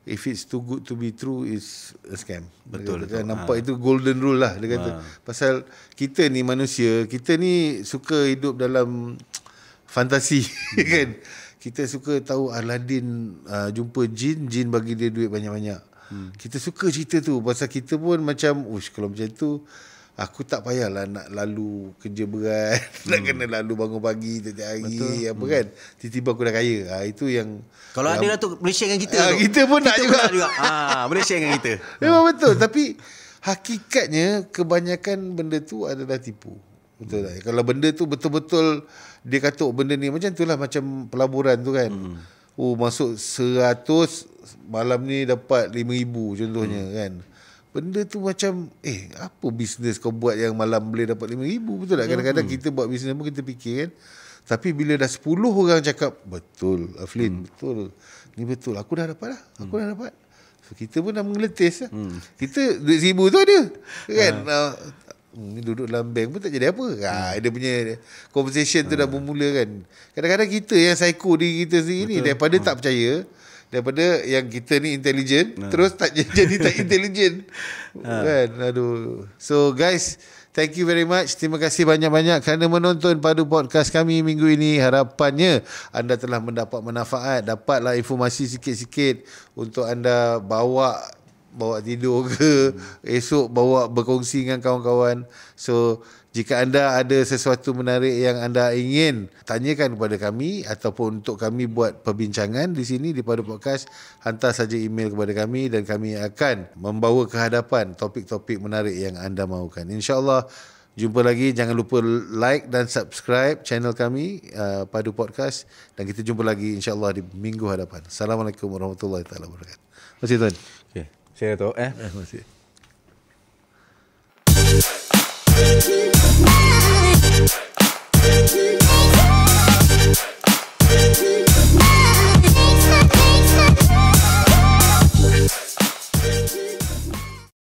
if it's too good to be true, is a scam. Betul. Kan, nampak itu golden rule lah dia kata. Pasal kita ni manusia, kita ni suka hidup dalam fantasi kan. Kita suka tahu Aladdin jumpa jin bagi dia duit banyak-banyak. Kita suka cerita tu. Pasal kita pun macam, kalau macam tu aku tak payahlah nak lalu kerja berat, nak kena lalu bangun pagi setiap hari. Betul. Kan. Tiba-tiba aku dah kaya. Itu yang kalau ada lah tu, boleh share dengan kita. Kita pun nak juga. Boleh share dengan kita. Memang betul. Tapi hakikatnya kebanyakan benda tu adalah tipu. Betul tak? Kalau benda tu betul-betul dia kata benda ni macam tu lah, macam pelaburan tu kan. Masuk 100, malam ni dapat 5,000 contohnya kan. Benda tu macam apa bisnes kau buat yang malam boleh dapat 5,000, betul tak? Kadang-kadang kita buat bisnes pun kita fikir kan. Tapi bila dah 10 orang cakap betul Aflin, betul, ni betul, aku dah dapat lah, aku dah dapat. So kita pun dah mengeletis lah. Kita duit 1,000 tu ada kan. Ni duduk dalam bank pun tak jadi apa. Dia punya conversation tu dah bermula kan. Kadang-kadang kita yang psycho diri kita sendiri ni, daripada tak percaya, daripada yang kita ni intelligent, terus tak jadi tak intelligent kan. Aduh. So guys, thank you very much. Terima kasih banyak-banyak kerana menonton Padu Podcast kami minggu ini. Harapannya anda telah mendapat manfaat, dapatlah informasi sikit-sikit untuk anda bawa tidur ke, esok bawa berkongsi dengan kawan-kawan. So jika anda ada sesuatu menarik yang anda ingin tanyakan kepada kami ataupun untuk kami buat perbincangan di sini di Padu Podcast, hantar saja email kepada kami dan kami akan membawa ke hadapan topik-topik menarik yang anda mahukan. InsyaAllah jumpa lagi. Jangan lupa like dan subscribe channel kami Padu Podcast, dan kita jumpa lagi insyaAllah di minggu hadapan. Assalamualaikum warahmatullahi wabarakatuh. Terima kasih Tuan. Okay. Saya Datuk. Terima kasih.